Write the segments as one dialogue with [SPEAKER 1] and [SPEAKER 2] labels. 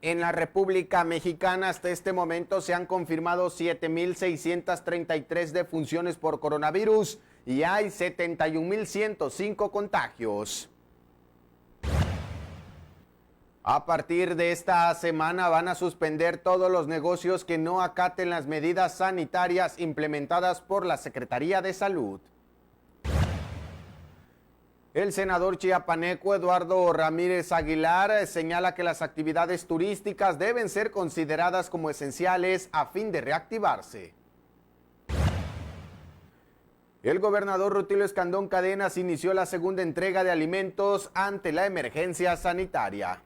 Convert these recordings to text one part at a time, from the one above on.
[SPEAKER 1] En la República Mexicana hasta este momento se han confirmado 7,633 defunciones por coronavirus y hay 71,105 contagios. A partir de esta semana van a suspender todos los negocios que no acaten las medidas sanitarias implementadas por la Secretaría de Salud. El senador chiapaneco Eduardo Ramírez Aguilar señala que las actividades turísticas deben ser consideradas como esenciales a fin de reactivarse. El gobernador Rutilio Escandón Cadenas inició la segunda entrega de alimentos ante la emergencia sanitaria.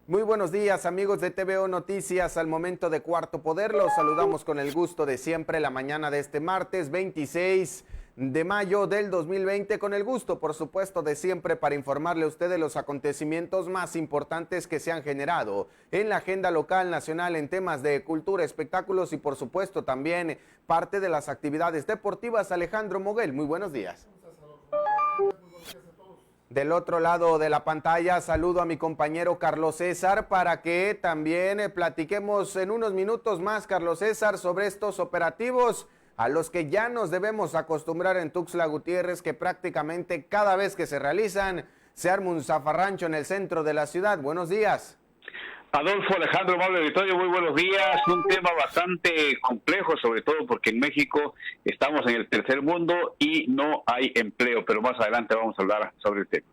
[SPEAKER 1] Muy buenos días, amigos de TVO Noticias. Al momento de Cuarto Poder, los saludamos con el gusto de siempre la mañana de este martes 26 de mayo del 2020, con el gusto, por supuesto, de siempre para informarle a usted de los acontecimientos más importantes que se han generado en la agenda local, nacional, en temas de cultura, espectáculos y, por supuesto, también parte de las actividades deportivas. Alejandro Moguel, muy buenos días. Del otro lado de la pantalla saludo a mi compañero Carlos César para que también platiquemos en unos minutos más, Carlos César, sobre estos operativos a los que ya nos debemos acostumbrar en Tuxtla Gutiérrez, que prácticamente cada vez que se realizan se arma un zafarrancho en el centro de la ciudad. Buenos días.
[SPEAKER 2] Adolfo, Alejandro, amable auditorio, muy buenos días. Un tema bastante complejo, sobre todo porque en México estamos en el tercer mundo y no hay empleo, pero más adelante vamos a hablar sobre el tema.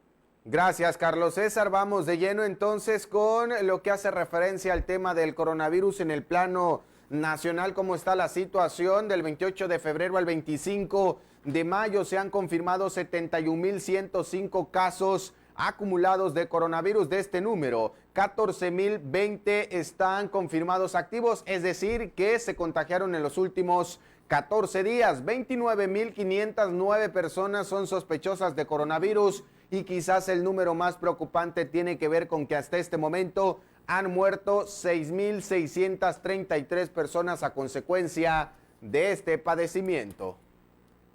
[SPEAKER 1] Gracias, Carlos César. Vamos de lleno entonces con lo que hace referencia al tema del coronavirus en el plano nacional. ¿Cómo está la situación? Del 28 de febrero al 25 de mayo se han confirmado 71,105 casos acumulados de coronavirus. De este número, 14,020 están confirmados activos, es decir, que se contagiaron en los últimos 14 días. 29,509 personas son sospechosas de coronavirus y quizás el número más preocupante tiene que ver con que hasta este momento han muerto 6,633 personas a consecuencia de este padecimiento.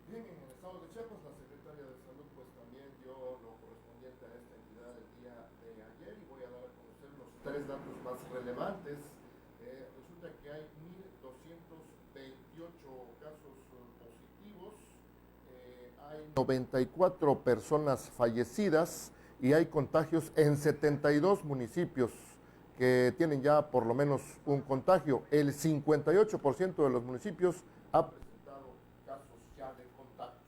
[SPEAKER 3] Bien, en el estado de Chiapas, la secretaria de Salud pues también dio lo correspondiente a esta entidad el día de ayer y voy a dar a conocer los tres datos más relevantes. Resulta que hay 1,228 casos positivos, hay 94 personas fallecidas y hay contagios en 72 municipios que tienen ya por lo menos un contagio. El 58% de los municipios ha presentado casos ya de contagios.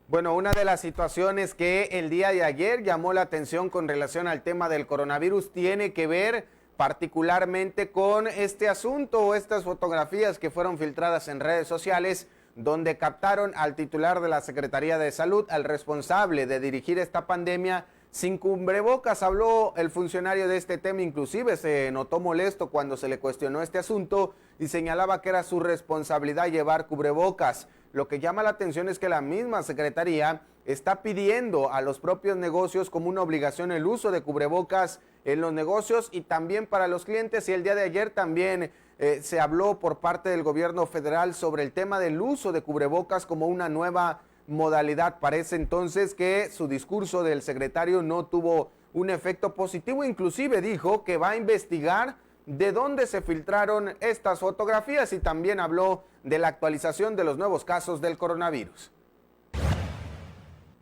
[SPEAKER 1] Bueno, una de las situaciones que el día de ayer llamó la atención con relación al tema del coronavirus tiene que ver particularmente con este asunto o estas fotografías que fueron filtradas en redes sociales, donde captaron al titular de la Secretaría de Salud, al responsable de dirigir esta pandemia, sin cubrebocas. Habló el funcionario de este tema, inclusive se notó molesto cuando se le cuestionó este asunto y señalaba que era su responsabilidad llevar cubrebocas. Lo que llama la atención es que la misma Secretaría está pidiendo a los propios negocios como una obligación el uso de cubrebocas en los negocios y también para los clientes. Y el día de ayer también se habló por parte del gobierno federal sobre el tema del uso de cubrebocas como una nueva modalidad. Parece entonces que su discurso del secretario no tuvo un efecto positivo. Inclusive dijo que va a investigar de dónde se filtraron estas fotografías y también habló de la actualización de los nuevos casos del coronavirus.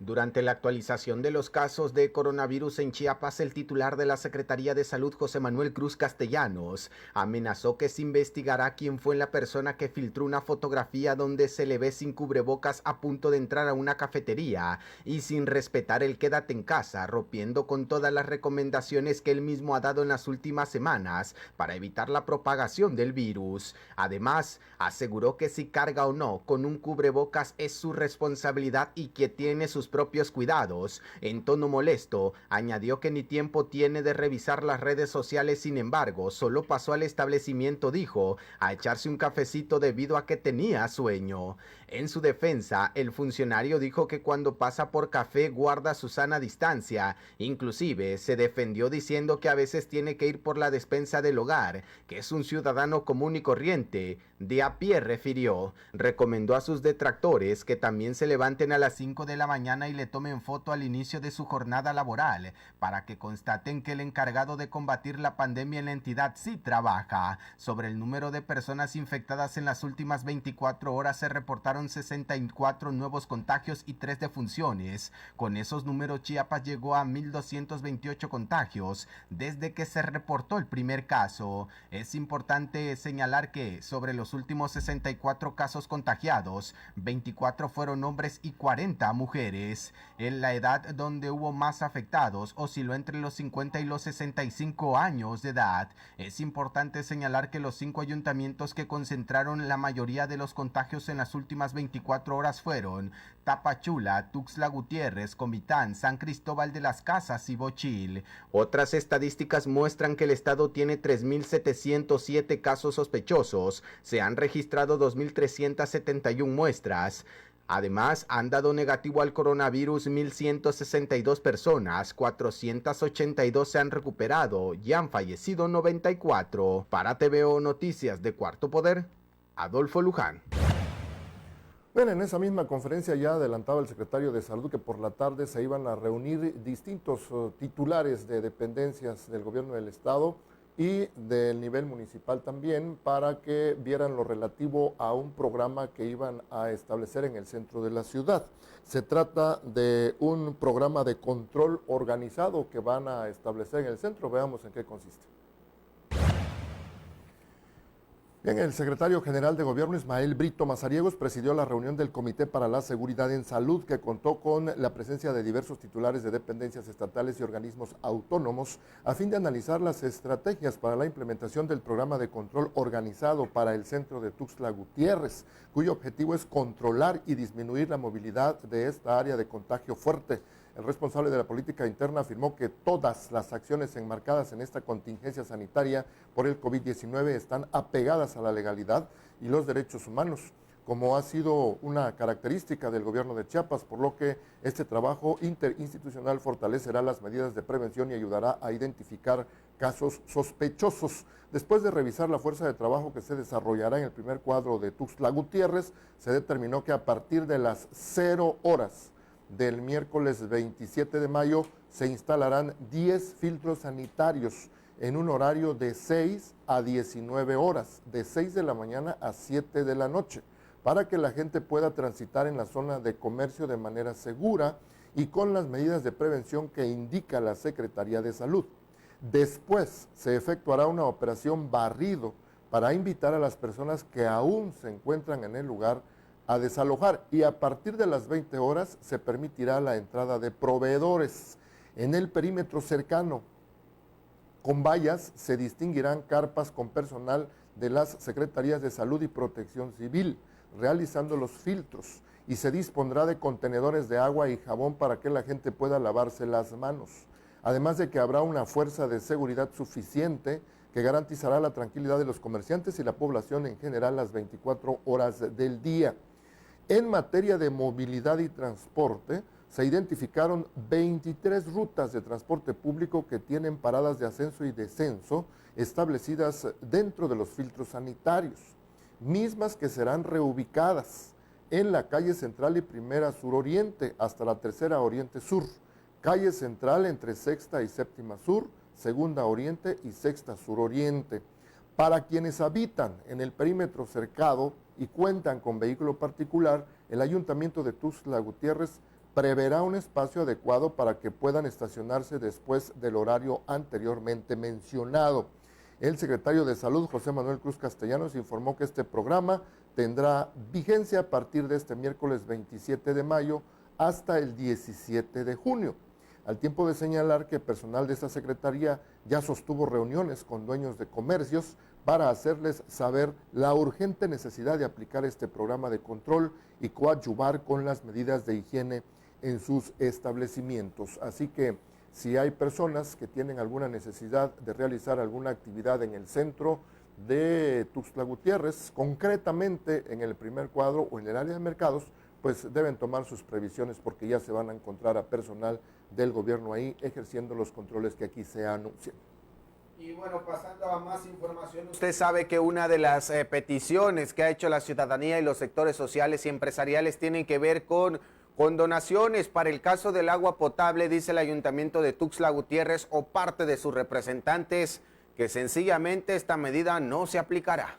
[SPEAKER 1] Durante la actualización de los casos de coronavirus en Chiapas, el titular de la Secretaría de Salud, José Manuel Cruz Castellanos, amenazó que se investigará quién fue la persona que filtró una fotografía donde se le ve sin cubrebocas a punto de entrar a una cafetería y sin respetar el quédate en casa, rompiendo con todas las recomendaciones que él mismo ha dado en las últimas semanas para evitar la propagación del virus. Además, aseguró que si carga o no con un cubrebocas es su responsabilidad y que tiene sus propios cuidados. En tono molesto, añadió que ni tiempo tiene de revisar las redes sociales. Sin embargo, solo pasó al establecimiento, dijo, a echarse un cafecito debido a que tenía sueño. En su defensa, el funcionario dijo que cuando pasa por café guarda su sana distancia. Inclusive, se defendió diciendo que a veces tiene que ir por la despensa del hogar, que es un ciudadano común y corriente. De a pie, refirió. Recomendó a sus detractores que también se levanten a las 5 de la mañana mañana y le tomen foto al inicio de su jornada laboral para que constaten que el encargado de combatir la pandemia en la entidad sí trabaja. Sobre el número de personas infectadas en las últimas 24 horas se reportaron 64 nuevos contagios y 3 defunciones. Con esos números Chiapas llegó a 1,228 contagios desde que se reportó el primer caso. Es importante señalar que sobre los últimos 64 casos contagiados, 24 fueron hombres y 40 mujeres. En la edad donde hubo más afectados osciló entre los 50 y los 65 años de edad. Es importante señalar que los 5 ayuntamientos que concentraron la mayoría de los contagios en las últimas 24 horas fueron Tapachula, Tuxtla Gutiérrez, Comitán, San Cristóbal de las Casas y Bochil. Otras estadísticas muestran que el estado tiene 3,707 casos sospechosos. Se han registrado 2,371 muestras. Además, han dado negativo al coronavirus 1,162 personas, 482 se han recuperado y han fallecido 94. Para TVO Noticias de Cuarto Poder, Adolfo Luján.
[SPEAKER 3] Bueno, en esa misma conferencia ya adelantaba el secretario de Salud que por la tarde se iban a reunir distintos titulares de dependencias del gobierno del estado y del nivel municipal también para que vieran lo relativo a un programa que iban a establecer en el centro de la ciudad. Se trata de un programa de control organizado que van a establecer en el centro. Veamos en qué consiste. Bien, el secretario general de Gobierno, Ismael Brito Mazariegos, presidió la reunión del Comité para la Seguridad en Salud, que contó con la presencia de diversos titulares de dependencias estatales y organismos autónomos, a fin de analizar las estrategias para la implementación del programa de control organizado para el centro de Tuxtla Gutiérrez, cuyo objetivo es controlar y disminuir la movilidad de esta área de contagio fuerte. El responsable de la política interna afirmó que todas las acciones enmarcadas en esta contingencia sanitaria por el COVID-19 están apegadas a la legalidad y los derechos humanos, como ha sido una característica del gobierno de Chiapas, por lo que este trabajo interinstitucional fortalecerá las medidas de prevención y ayudará a identificar casos sospechosos. Después de revisar la fuerza de trabajo que se desarrollará en el primer cuadro de Tuxtla Gutiérrez, se determinó que a partir de las 0 horas del miércoles 27 de mayo se instalarán 10 filtros sanitarios en un horario de 6 a 19 horas, de 6 de la mañana a 7 de la noche, para que la gente pueda transitar en la zona de comercio de manera segura y con las medidas de prevención que indica la Secretaría de Salud. Después se efectuará una operación barrido para invitar a las personas que aún se encuentran en el lugar a desalojar, y a partir de las 20 horas se permitirá la entrada de proveedores. En el perímetro cercano, con vallas, se distinguirán carpas con personal de las Secretarías de Salud y Protección Civil, realizando los filtros, y se dispondrá de contenedores de agua y jabón para que la gente pueda lavarse las manos. Además de que habrá una fuerza de seguridad suficiente que garantizará la tranquilidad de los comerciantes y la población en general las 24 horas del día. En materia de movilidad y transporte, se identificaron 23 rutas de transporte público que tienen paradas de ascenso y descenso establecidas dentro de los filtros sanitarios, mismas que serán reubicadas en la calle Central y Primera Sur Oriente hasta la Tercera Oriente Sur, calle Central entre Sexta y Séptima Sur, Segunda Oriente y Sexta Sur Oriente. Para quienes habitan en el perímetro cercado y cuentan con vehículo particular, el Ayuntamiento de Tuxtla Gutiérrez preverá un espacio adecuado para que puedan estacionarse después del horario anteriormente mencionado. El secretario de Salud, José Manuel Cruz Castellanos, informó que este programa tendrá vigencia a partir de este miércoles 27 de mayo hasta el 17 de junio. Al tiempo de señalar que personal de esta secretaría ya sostuvo reuniones con dueños de comercios para hacerles saber la urgente necesidad de aplicar este programa de control y coadyuvar con las medidas de higiene en sus establecimientos. Así que si hay personas que tienen alguna necesidad de realizar alguna actividad en el centro de Tuxtla Gutiérrez, concretamente en el primer cuadro o en el área de mercados, pues deben tomar sus previsiones porque ya se van a encontrar a personal del gobierno ahí ejerciendo los controles que aquí se anuncian.
[SPEAKER 1] Y bueno, pasando a más información, usted sabe que una de las peticiones que ha hecho la ciudadanía y los sectores sociales y empresariales tienen que ver con con donaciones para el caso del agua potable, dice el ayuntamiento de Tuxtla Gutiérrez o parte de sus representantes que sencillamente esta medida no se aplicará.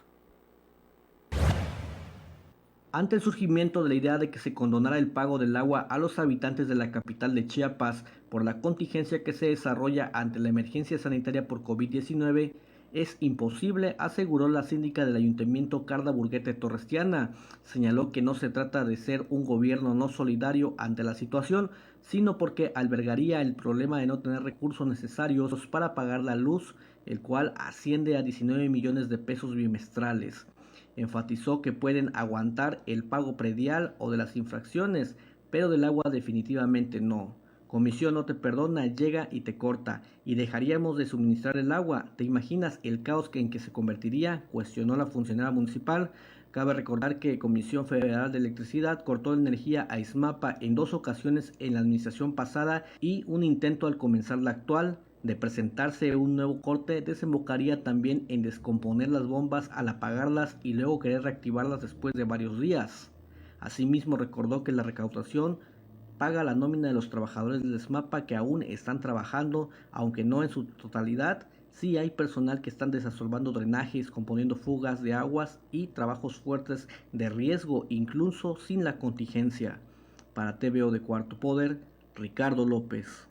[SPEAKER 4] Ante el surgimiento de la idea de que se condonara el pago del agua a los habitantes de la capital de Chiapas por la contingencia que se desarrolla ante la emergencia sanitaria por COVID-19, es imposible, aseguró la síndica del ayuntamiento Carla Burguete Torrestiana. Señaló que no se trata de ser un gobierno no solidario ante la situación, sino porque albergaría el problema de no tener recursos necesarios para pagar la luz, el cual asciende a 19 millones de pesos bimestrales. Enfatizó que pueden aguantar el pago predial o de las infracciones, pero del agua definitivamente no. Comisión no te perdona, llega y te corta, y dejaríamos de suministrar el agua. ¿Te imaginas el caos en que se convertiría?, cuestionó la funcionaria municipal. Cabe recordar que Comisión Federal de Electricidad cortó energía a ISMAPA en 2 ocasiones en la administración pasada y un intento al comenzar la actual. De presentarse un nuevo corte, desembocaría también en descomponer las bombas al apagarlas y luego querer reactivarlas después de varios días. Asimismo, recordó que la recaudación paga la nómina de los trabajadores del SMAPA que aún están trabajando, aunque no en su totalidad. Sí hay personal que están desasolvando drenajes, componiendo fugas de aguas y trabajos fuertes de riesgo, incluso sin la contingencia. Para TVO de Cuarto Poder, Ricardo López.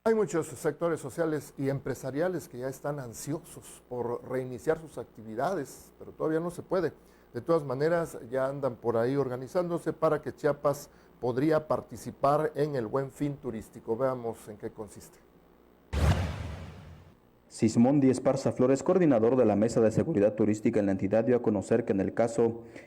[SPEAKER 3] Hay muchos sectores sociales y empresariales que ya están ansiosos por reiniciar sus actividades, pero todavía no se puede. De todas maneras, ya andan por ahí organizándose para que Chiapas podría participar en el Buen Fin turístico. Veamos en qué consiste.
[SPEAKER 5] Sismondi Esparza Flores, coordinador de la Mesa de Seguridad Turística en la entidad, dio a conocer que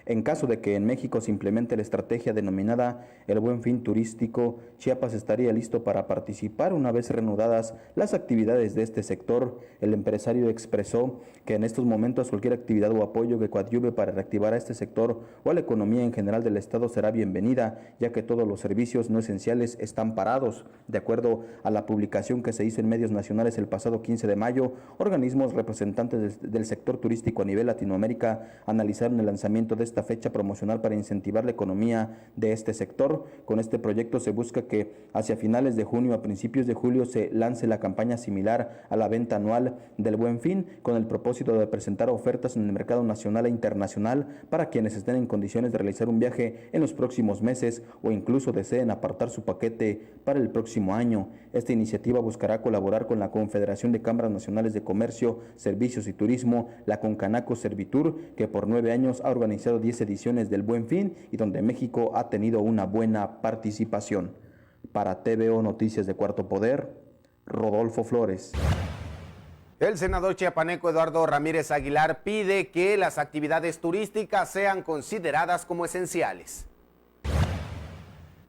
[SPEAKER 5] en caso de que en México se implemente la estrategia denominada el Buen Fin Turístico, Chiapas estaría listo para participar una vez reanudadas las actividades de este sector. El empresario expresó que en estos momentos cualquier actividad o apoyo que coadyuve para reactivar a este sector o a la economía en general del estado será bienvenida, ya que todos los servicios no esenciales están parados. De acuerdo a la publicación que se hizo en medios nacionales el pasado 15 de mayo, organismos representantes del sector turístico a nivel Latinoamérica analizaron el lanzamiento de esta fecha promocional para incentivar la economía de este sector. Con este proyecto se busca que hacia finales de junio a principios de julio se lance la campaña similar a la venta anual del Buen Fin, con el propósito de presentar ofertas en el mercado nacional e internacional para quienes estén en condiciones de realizar un viaje en los próximos meses o incluso deseen apartar su paquete para el próximo año. Esta iniciativa buscará colaborar con la Confederación de Cámaras Nacionales de Comercio, Servicios y Turismo, la Concanaco Servitur, que por 9 años ha organizado 10 ediciones del Buen Fin y donde México ha tenido una buena participación. Para TVO Noticias de Cuarto Poder, Rodolfo Flores.
[SPEAKER 1] El senador chiapaneco Eduardo Ramírez Aguilar pide que las actividades turísticas sean consideradas como esenciales.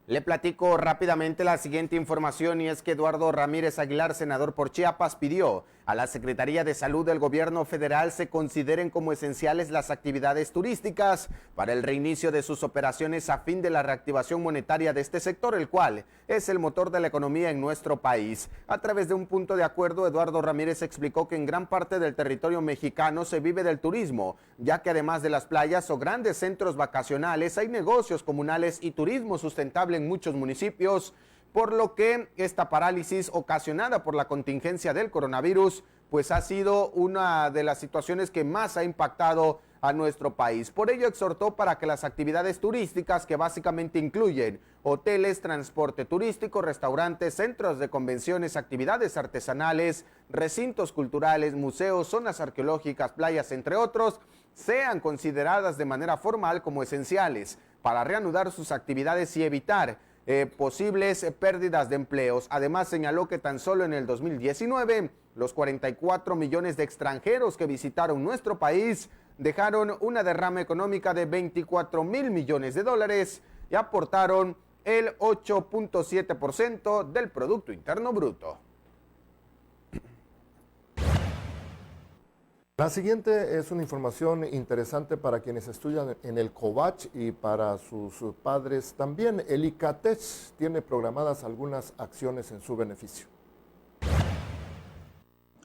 [SPEAKER 1] Le platico rápidamente la siguiente información y es que Eduardo Ramírez Aguilar, senador por Chiapas, pidió a la Secretaría de Salud del Gobierno Federal se consideren como esenciales las actividades turísticas para el reinicio de sus operaciones a fin de la reactivación monetaria de este sector, el cual es el motor de la economía en nuestro país. A través de un punto de acuerdo, Eduardo Ramírez explicó que en gran parte del territorio mexicano se vive del turismo, ya que además de las playas o grandes centros vacacionales, hay negocios comunales y turismo sustentable en muchos municipios, por lo que esta parálisis ocasionada por la contingencia del coronavirus pues ha sido una de las situaciones que más ha impactado a nuestro país. Por ello exhortó para que las actividades turísticas, que básicamente incluyen hoteles, transporte turístico, restaurantes, centros de convenciones, actividades artesanales, recintos culturales, museos, zonas arqueológicas, playas, entre otros, sean consideradas de manera formal como esenciales para reanudar sus actividades y evitar posibles pérdidas de empleos. Además, señaló que tan solo en el 2019, los 44 millones de extranjeros que visitaron nuestro país dejaron una derrama económica de 24,000 millones de dólares y aportaron el 8.7% del Producto Interno Bruto.
[SPEAKER 3] La siguiente es una información interesante para quienes estudian en el COVACH y para sus padres también. El ICATECH tiene programadas algunas acciones en su beneficio.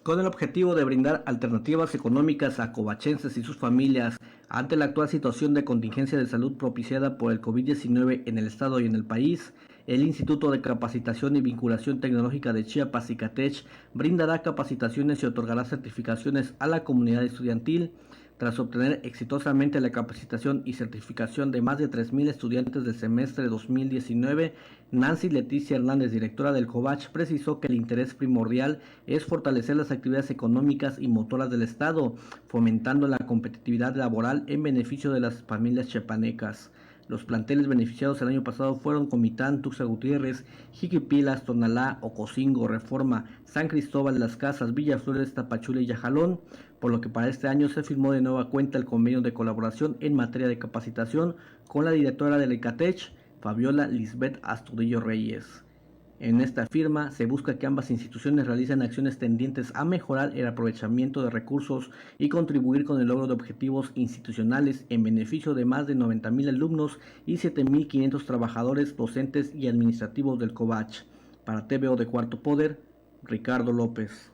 [SPEAKER 4] Con el objetivo de brindar alternativas económicas a covachenses y sus familias Ante la actual situación de contingencia de salud propiciada por el COVID-19 en el estado y en el país, el Instituto de Capacitación y Vinculación Tecnológica de Chiapas, ICATECH, brindará capacitaciones y otorgará certificaciones a la comunidad estudiantil. Tras obtener exitosamente la capacitación y certificación de más de 3,000 estudiantes del semestre 2019, Nancy Leticia Hernández, directora del COVACH, precisó que el interés primordial es fortalecer las actividades económicas y motoras del Estado, fomentando la competitividad laboral en beneficio de las familias chiapanecas. Los planteles beneficiados el año pasado fueron Comitán, Tuxtla Gutiérrez, Jiquipilas, Tonalá, Ocosingo, Reforma, San Cristóbal de las Casas, Villaflores, Tapachula y Yajalón, por lo que para este año se firmó de nueva cuenta el convenio de colaboración en materia de capacitación con la directora del ICATECH, Fabiola Lisbeth Astudillo Reyes. En esta firma se busca que ambas instituciones realicen acciones tendientes a mejorar el aprovechamiento de recursos y contribuir con el logro de objetivos institucionales en beneficio de más de 90,000 alumnos y 7,500 trabajadores, docentes y administrativos del COVACH. Para TVO de Cuarto Poder, Ricardo López.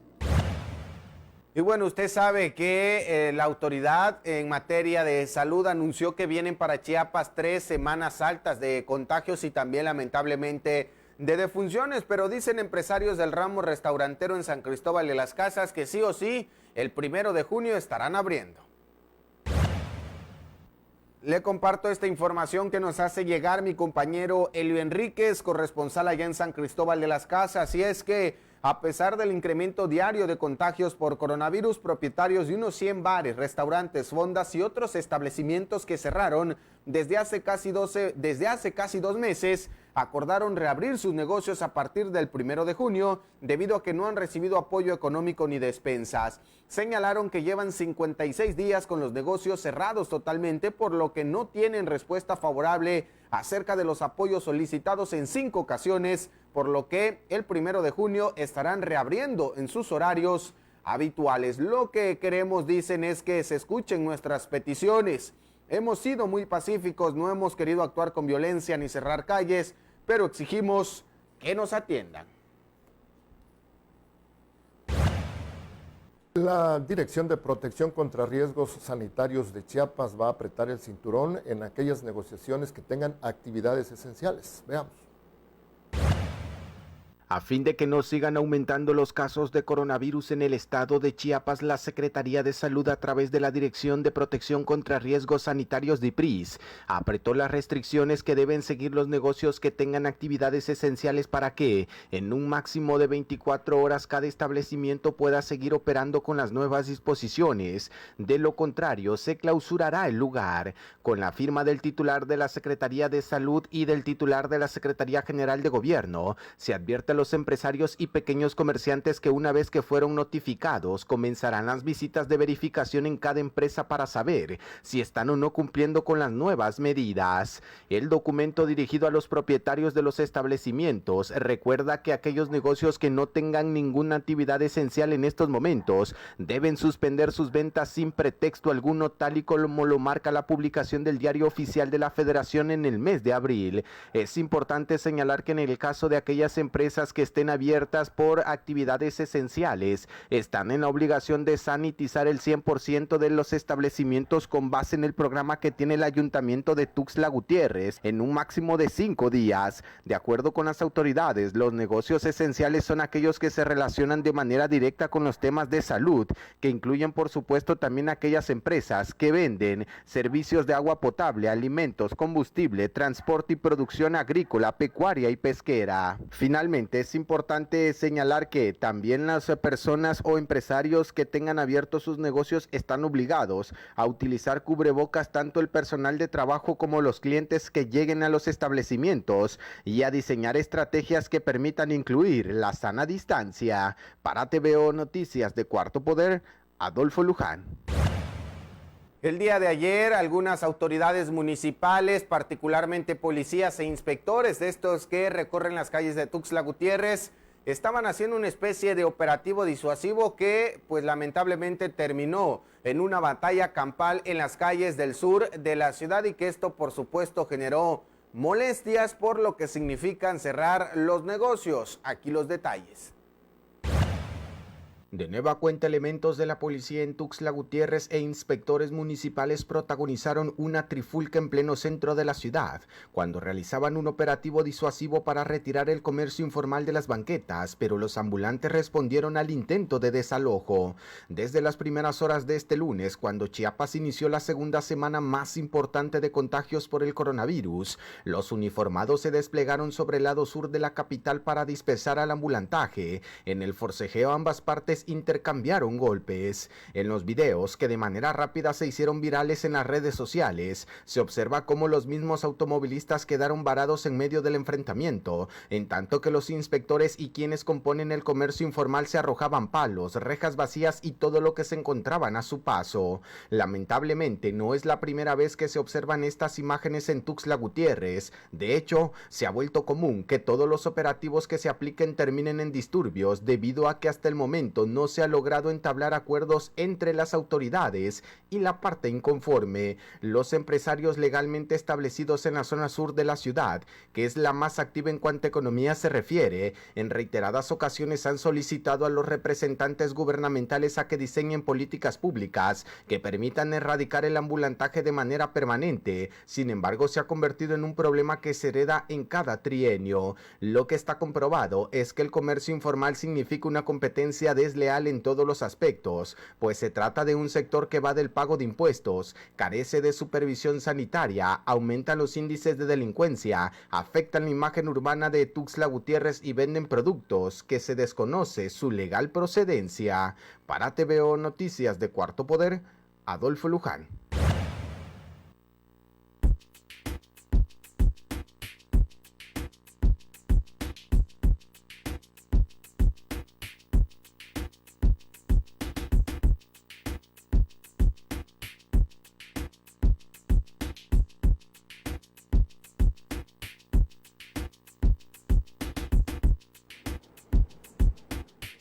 [SPEAKER 1] Y bueno, usted sabe que la autoridad en materia de salud anunció que vienen para Chiapas 3 semanas altas de contagios y también lamentablemente de defunciones, pero dicen empresarios del ramo restaurantero en San Cristóbal de las Casas que sí o sí, el 1 de junio estarán abriendo. Le comparto esta información que nos hace llegar mi compañero Elio Enríquez, corresponsal allá en San Cristóbal de las Casas, y es que a pesar del incremento diario de contagios por coronavirus, propietarios de unos 100 bares, restaurantes, fondas y otros establecimientos que cerraron desde hace casi 2 meses, acordaron reabrir sus negocios a partir del 1 de junio debido a que no han recibido apoyo económico ni despensas. Señalaron que llevan 56 días con los negocios cerrados totalmente, por lo que no tienen respuesta favorable acerca de los apoyos solicitados en 5 ocasiones, por lo que el 1 de junio estarán reabriendo en sus horarios habituales. Lo que queremos, dicen, es que se escuchen nuestras peticiones. Hemos sido muy pacíficos, no hemos querido actuar con violencia ni cerrar calles, pero exigimos que nos atiendan.
[SPEAKER 3] La Dirección de Protección contra Riesgos Sanitarios de Chiapas va a apretar el cinturón en aquellas negociaciones que tengan actividades esenciales. Veamos.
[SPEAKER 6] A fin de que no sigan aumentando los casos de coronavirus en el estado de Chiapas, la Secretaría de Salud, a través de la Dirección de Protección contra Riesgos Sanitarios DIPRIS, apretó las restricciones que deben seguir los negocios que tengan actividades esenciales para que, en un máximo de 24 horas, cada establecimiento pueda seguir operando con las nuevas disposiciones. De lo contrario, se clausurará el lugar. Con la firma del titular de la Secretaría de Salud y del titular de la Secretaría General de Gobierno, se advierte a los empresarios y pequeños comerciantes que una vez que fueron notificados, comenzarán las visitas de verificación en cada empresa para saber si están o no cumpliendo con las nuevas medidas. El documento dirigido a los propietarios de los establecimientos recuerda que aquellos negocios que no tengan ninguna actividad esencial en estos momentos deben suspender sus ventas sin pretexto alguno, tal y como lo marca la publicación del Diario Oficial de la Federación en el mes de abril. Es importante señalar que en el caso de aquellas empresas que estén abiertas por actividades esenciales, están en la obligación de sanitizar el 100% de los establecimientos con base en el programa que tiene el Ayuntamiento de Tuxtla Gutiérrez en un máximo de 5 días. De acuerdo con las autoridades, los negocios esenciales son aquellos que se relacionan de manera directa con los temas de salud, que incluyen por supuesto también aquellas empresas que venden servicios de agua potable, alimentos, combustible, transporte y producción agrícola, pecuaria y pesquera. Finalmente, es importante señalar que también las personas o empresarios que tengan abiertos sus negocios están obligados a utilizar cubrebocas, tanto el personal de trabajo como los clientes que lleguen a los establecimientos, y a diseñar estrategias que permitan incluir la sana distancia. Para TVO Noticias de Cuarto Poder, Adolfo Luján.
[SPEAKER 1] El día de ayer, algunas autoridades municipales, particularmente policías e inspectores de estos que recorren las calles de Tuxtla Gutiérrez, estaban haciendo una especie de operativo disuasivo que, pues lamentablemente, terminó en una batalla campal en las calles del sur de la ciudad, y que esto, por supuesto, generó molestias, por lo que significan cerrar los negocios. Aquí los detalles.
[SPEAKER 6] De nueva cuenta, elementos de la policía en Tuxtla Gutiérrez e inspectores municipales protagonizaron una trifulca en pleno centro de la ciudad, cuando realizaban un operativo disuasivo para retirar el comercio informal de las banquetas, pero los ambulantes respondieron al intento de desalojo. Desde las primeras horas de este lunes, cuando Chiapas inició la segunda semana más importante de contagios por el coronavirus, los uniformados se desplegaron sobre el lado sur de la capital para dispersar al ambulantaje. En el forcejeo, ambas partes intercambiaron golpes. En los videos, que de manera rápida se hicieron virales en las redes sociales, se observa cómo los mismos automovilistas quedaron varados en medio del enfrentamiento, en tanto que los inspectores y quienes componen el comercio informal se arrojaban palos, rejas vacías y todo lo que se encontraban a su paso. Lamentablemente, no es la primera vez que se observan estas imágenes en Tuxtla Gutiérrez. De hecho, se ha vuelto común que todos los operativos que se apliquen terminen en disturbios, debido a que hasta el momento no se ha logrado entablar acuerdos entre las autoridades y la parte inconforme. Los empresarios legalmente establecidos en la zona sur de la ciudad, que es la más activa en cuanto a economía se refiere, en reiteradas ocasiones han solicitado a los representantes gubernamentales a que diseñen políticas públicas que permitan erradicar el ambulantaje de manera permanente. Sin embargo, se ha convertido en un problema que se hereda en cada trienio. Lo que está comprobado es que el comercio informal significa una competencia desleal en todos los aspectos, pues se trata de un sector que va del pago de impuestos, carece de supervisión sanitaria, aumentan los índices de delincuencia, afectan la imagen urbana de Tuxtla Gutiérrez y venden productos que se desconoce su legal procedencia. Para TVO Noticias de Cuarto Poder, Adolfo Luján.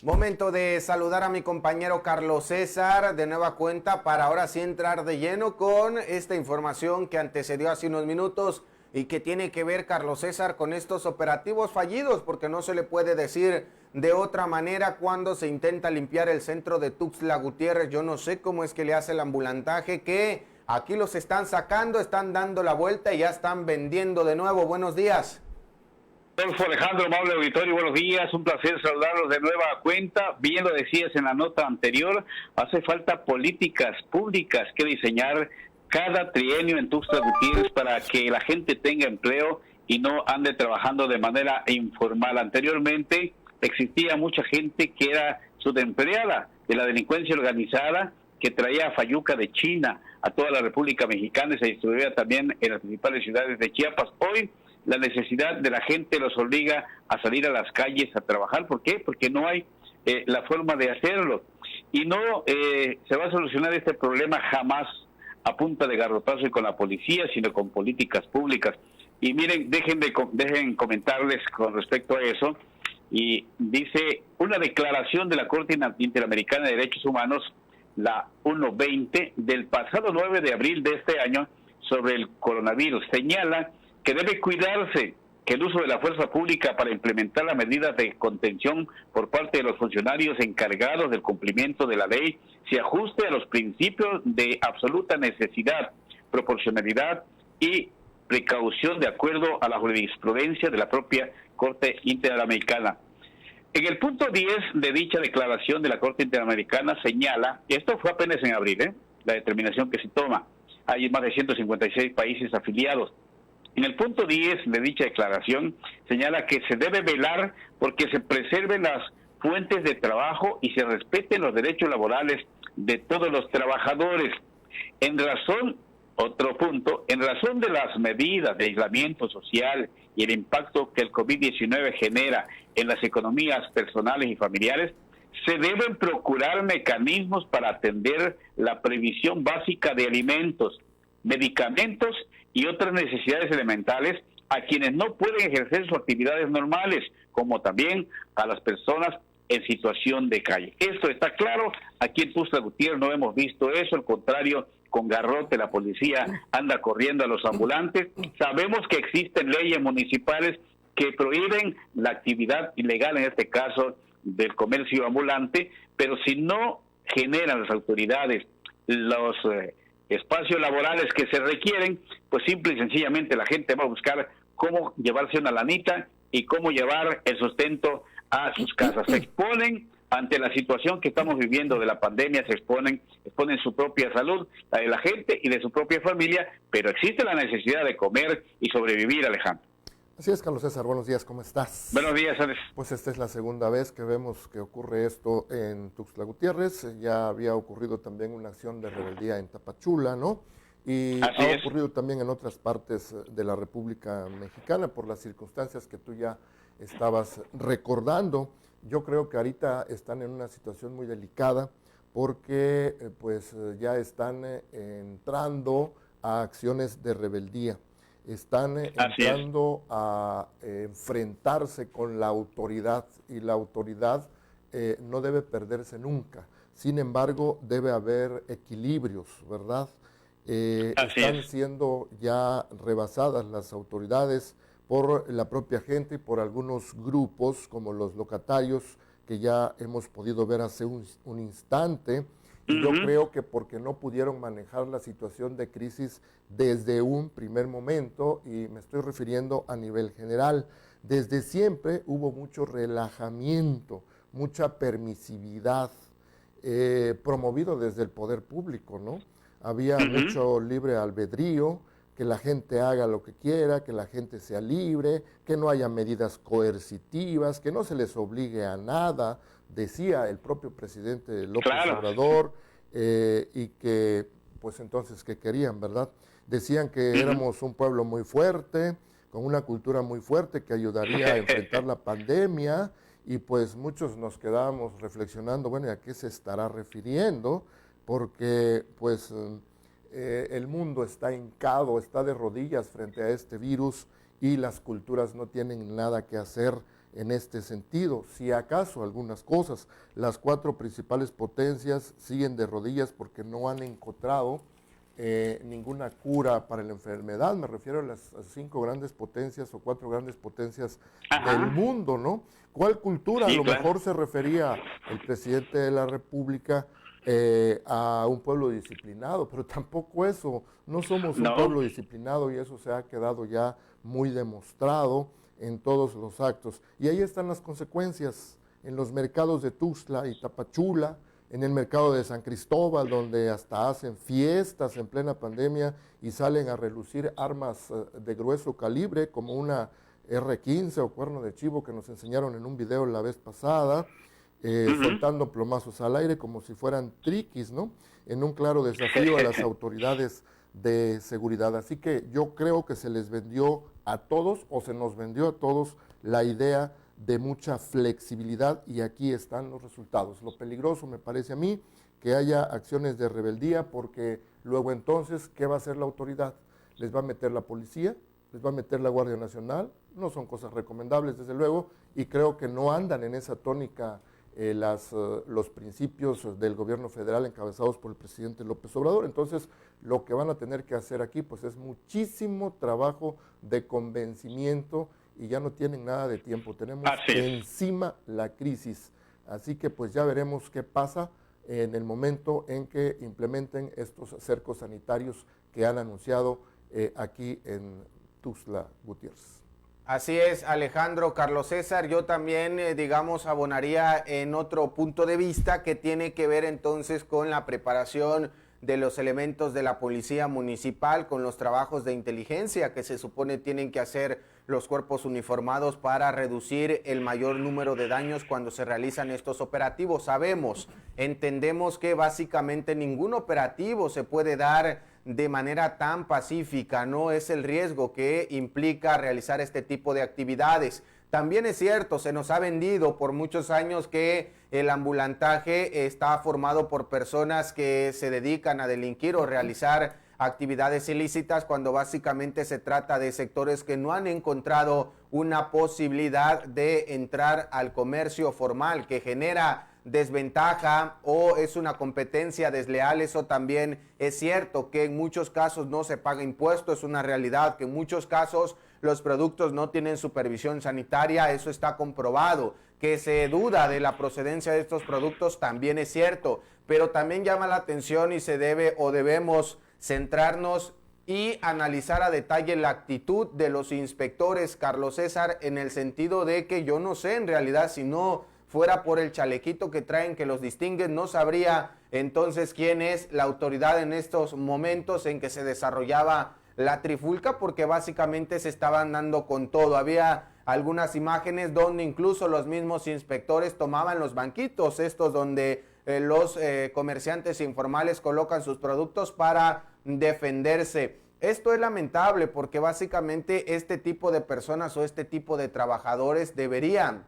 [SPEAKER 1] Momento de saludar a mi compañero Carlos César de nueva cuenta para ahora sí entrar de lleno con esta información que antecedió hace unos minutos y que tiene que ver, Carlos César, con estos operativos fallidos, porque no se le puede decir de otra manera cuando se intenta limpiar el centro de Tuxtla Gutiérrez. Yo no sé cómo es que le hace el ambulantaje, que aquí los están sacando, están dando la vuelta y ya están vendiendo de nuevo. Buenos días.
[SPEAKER 2] Adolfo, Alejandro, amable auditorio, buenos días, un placer saludarlos de nueva cuenta. Bien lo decías en la nota anterior, hace falta políticas públicas que diseñar cada trienio en Tuxtla Gutiérrez para que la gente tenga empleo y no ande trabajando de manera informal. Anteriormente existía mucha gente que era subempleada de la delincuencia organizada, que traía fayuca de China a toda la República Mexicana y se distribuía también en las principales ciudades de Chiapas. Hoy la necesidad de la gente los obliga a salir a las calles a trabajar. ¿Por qué? Porque no hay la forma de hacerlo. Y no se va a solucionar este problema jamás a punta de garrotazo y con la policía, sino con políticas públicas. Y miren, dejen comentarles con respecto a eso. Y dice una declaración de la Corte Interamericana de Derechos Humanos, la 120, del pasado 9 de abril de este año, sobre el coronavirus, señala que debe cuidarse que el uso de la fuerza pública para implementar las medidas de contención por parte de los funcionarios encargados del cumplimiento de la ley se ajuste a los principios de absoluta necesidad, proporcionalidad y precaución de acuerdo a la jurisprudencia de la propia Corte Interamericana. En el punto 10 de dicha declaración de la Corte Interamericana señala, y esto fue apenas en abril, la determinación que se toma, hay más de 156 países afiliados. En el punto 10 de dicha declaración señala que se debe velar porque se preserven las fuentes de trabajo y se respeten los derechos laborales de todos los trabajadores. En razón, otro punto, en razón de las medidas de aislamiento social y el impacto que el COVID-19 genera en las economías personales y familiares, se deben procurar mecanismos para atender la previsión básica de alimentos, medicamentos y otras necesidades elementales a quienes no pueden ejercer sus actividades normales, como también a las personas en situación de calle. Esto está claro, aquí en Tuxtla Gutiérrez no hemos visto eso, al contrario, con garrote la policía anda corriendo a los ambulantes. Sabemos que existen leyes municipales que prohíben la actividad ilegal, en este caso del comercio ambulante, pero si no generan las autoridades los espacios laborales que se requieren, pues simple y sencillamente la gente va a buscar cómo llevarse una lanita y cómo llevar el sustento a sus casas. Se exponen ante la situación que estamos viviendo de la pandemia, exponen su propia salud, la de la gente y de su propia familia, pero existe la necesidad de comer y sobrevivir, Alejandro.
[SPEAKER 3] Así es, Carlos César, buenos días, ¿cómo estás?
[SPEAKER 2] Buenos días, Andrés.
[SPEAKER 3] Pues esta es la segunda vez que vemos que ocurre esto en Tuxtla Gutiérrez. Ya había ocurrido también una acción de rebeldía en Tapachula, ¿no? Y ha ocurrido también en otras partes de la República Mexicana por las circunstancias que tú ya estabas recordando. Yo creo que ahorita están en una situación muy delicada porque ya están entrando a acciones de rebeldía. Están entrando a enfrentarse con la autoridad y la autoridad no debe perderse nunca. Sin embargo, debe haber equilibrios, ¿verdad? Están siendo ya rebasadas las autoridades por la propia gente y por algunos grupos como los locatarios que ya hemos podido ver hace un instante. Y yo creo que porque no pudieron manejar la situación de crisis desde un primer momento, y me estoy refiriendo a nivel general, desde siempre hubo mucho relajamiento, mucha permisividad, promovido desde el poder público, ¿no? Había mucho libre albedrío, que la gente haga lo que quiera, que la gente sea libre, que no haya medidas coercitivas, que no se les obligue a nada, decía el propio presidente López Obrador, y que, pues entonces, ¿qué querían, verdad? Decían que éramos un pueblo muy fuerte, con una cultura muy fuerte que ayudaría a enfrentar la pandemia, y pues muchos nos quedábamos reflexionando, bueno, ¿y a qué se estará refiriendo? Porque, pues, el mundo está hincado, está de rodillas frente a este virus y las culturas no tienen nada que hacer en este sentido. Si acaso algunas cosas, las 4 principales potencias siguen de rodillas porque no han encontrado ninguna cura para la enfermedad. Me refiero a las 5 grandes potencias o 4 grandes potencias del mundo, ¿no? ¿Cuál cultura? Sí, a lo mejor se refería el presidente de la República a un pueblo disciplinado, pero tampoco eso, no somos un pueblo disciplinado y eso se ha quedado ya muy demostrado en todos los actos. Y ahí están las consecuencias en los mercados de Tuxtla y Tapachula, en el mercado de San Cristóbal, donde hasta hacen fiestas en plena pandemia y salen a relucir armas de grueso calibre, como una R-15 o cuerno de chivo que nos enseñaron en un video la vez pasada, soltando plomazos al aire como si fueran triquis, ¿no? En un claro desafío a las autoridades de seguridad. Así que yo creo que se les vendió a todos, o se nos vendió a todos, la idea de mucha flexibilidad, y aquí están los resultados. Lo peligroso me parece a mí que haya acciones de rebeldía, porque luego entonces, ¿qué va a hacer la autoridad? ¿Les va a meter la policía? ¿Les va a meter la Guardia Nacional? No son cosas recomendables, desde luego, y creo que no andan en esa tónica los principios del gobierno federal encabezados por el presidente López Obrador. Entonces, lo que van a tener que hacer aquí pues es muchísimo trabajo de convencimiento, y ya no tienen nada de tiempo. Tenemos encima la crisis. Así que pues ya veremos qué pasa en el momento en que implementen estos cercos sanitarios que han anunciado aquí en Tuxtla Gutiérrez.
[SPEAKER 1] Así es, Alejandro. Carlos César, yo también, abonaría en otro punto de vista que tiene que ver entonces con la preparación de los elementos de la policía municipal, con los trabajos de inteligencia que se supone tienen que hacer los cuerpos uniformados para reducir el mayor número de daños cuando se realizan estos operativos. Entendemos que básicamente ningún operativo se puede dar de manera tan pacífica, no es el riesgo que implica realizar este tipo de actividades. También es cierto, se nos ha vendido por muchos años que el ambulantaje está formado por personas que se dedican a delinquir o realizar actividades ilícitas, cuando básicamente se trata de sectores que no han encontrado una posibilidad de entrar al comercio formal, que genera desventaja o es una competencia desleal. Eso también es cierto, que en muchos casos no se paga impuesto, es una realidad, que en muchos casos los productos no tienen supervisión sanitaria, eso está comprobado. Que se duda de la procedencia de estos productos también es cierto, pero también llama la atención y se debe o debemos centrarnos y analizar a detalle la actitud de los inspectores, Carlos César, en el sentido de que yo no sé en realidad, si no fuera por el chalequito que traen que los distingue, no sabría entonces quién es la autoridad en estos momentos en que se desarrollaba la trifulca, porque básicamente se estaban dando con todo. Había algunas imágenes donde incluso los mismos inspectores tomaban los banquitos, estos donde los comerciantes informales colocan sus productos para defenderse. Esto es lamentable porque básicamente este tipo de personas o este tipo de trabajadores deberían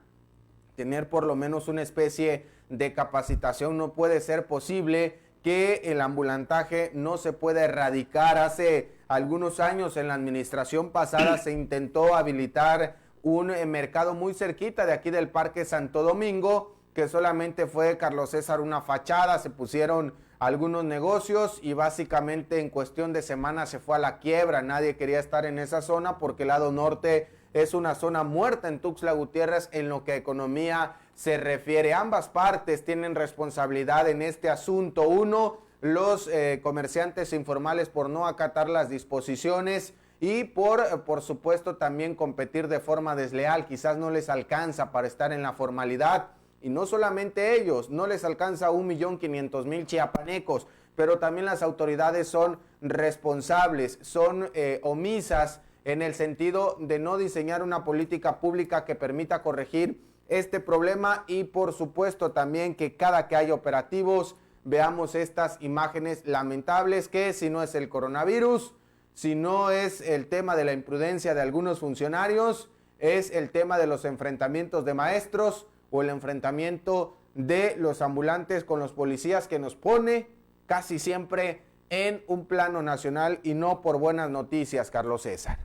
[SPEAKER 1] tener por lo menos una especie de capacitación. No puede ser posible que el ambulantaje no se pueda erradicar. Hace algunos años en la administración pasada se intentó habilitar un mercado muy cerquita de aquí del Parque Santo Domingo, que solamente fue, Carlos César, una fachada. Se pusieron algunos negocios y básicamente en cuestión de semanas se fue a la quiebra. Nadie quería estar en esa zona porque el lado norte es una zona muerta en Tuxtla Gutiérrez en lo que a economía se refiere. Ambas partes tienen responsabilidad en este asunto. Uno, los comerciantes informales por no acatar las disposiciones y por supuesto también competir de forma desleal. Quizás no les alcanza para estar en la formalidad. Y no solamente ellos, no les alcanza 1.500.000 chiapanecos, pero también las autoridades son responsables, son omisas en el sentido de no diseñar una política pública que permita corregir este problema y por supuesto también que cada que haya operativos veamos estas imágenes lamentables, que si no es el coronavirus, si no es el tema de la imprudencia de algunos funcionarios, es el tema de los enfrentamientos de maestros o el enfrentamiento de los ambulantes con los policías, que nos pone casi siempre en un plano nacional y no por buenas noticias, Carlos César.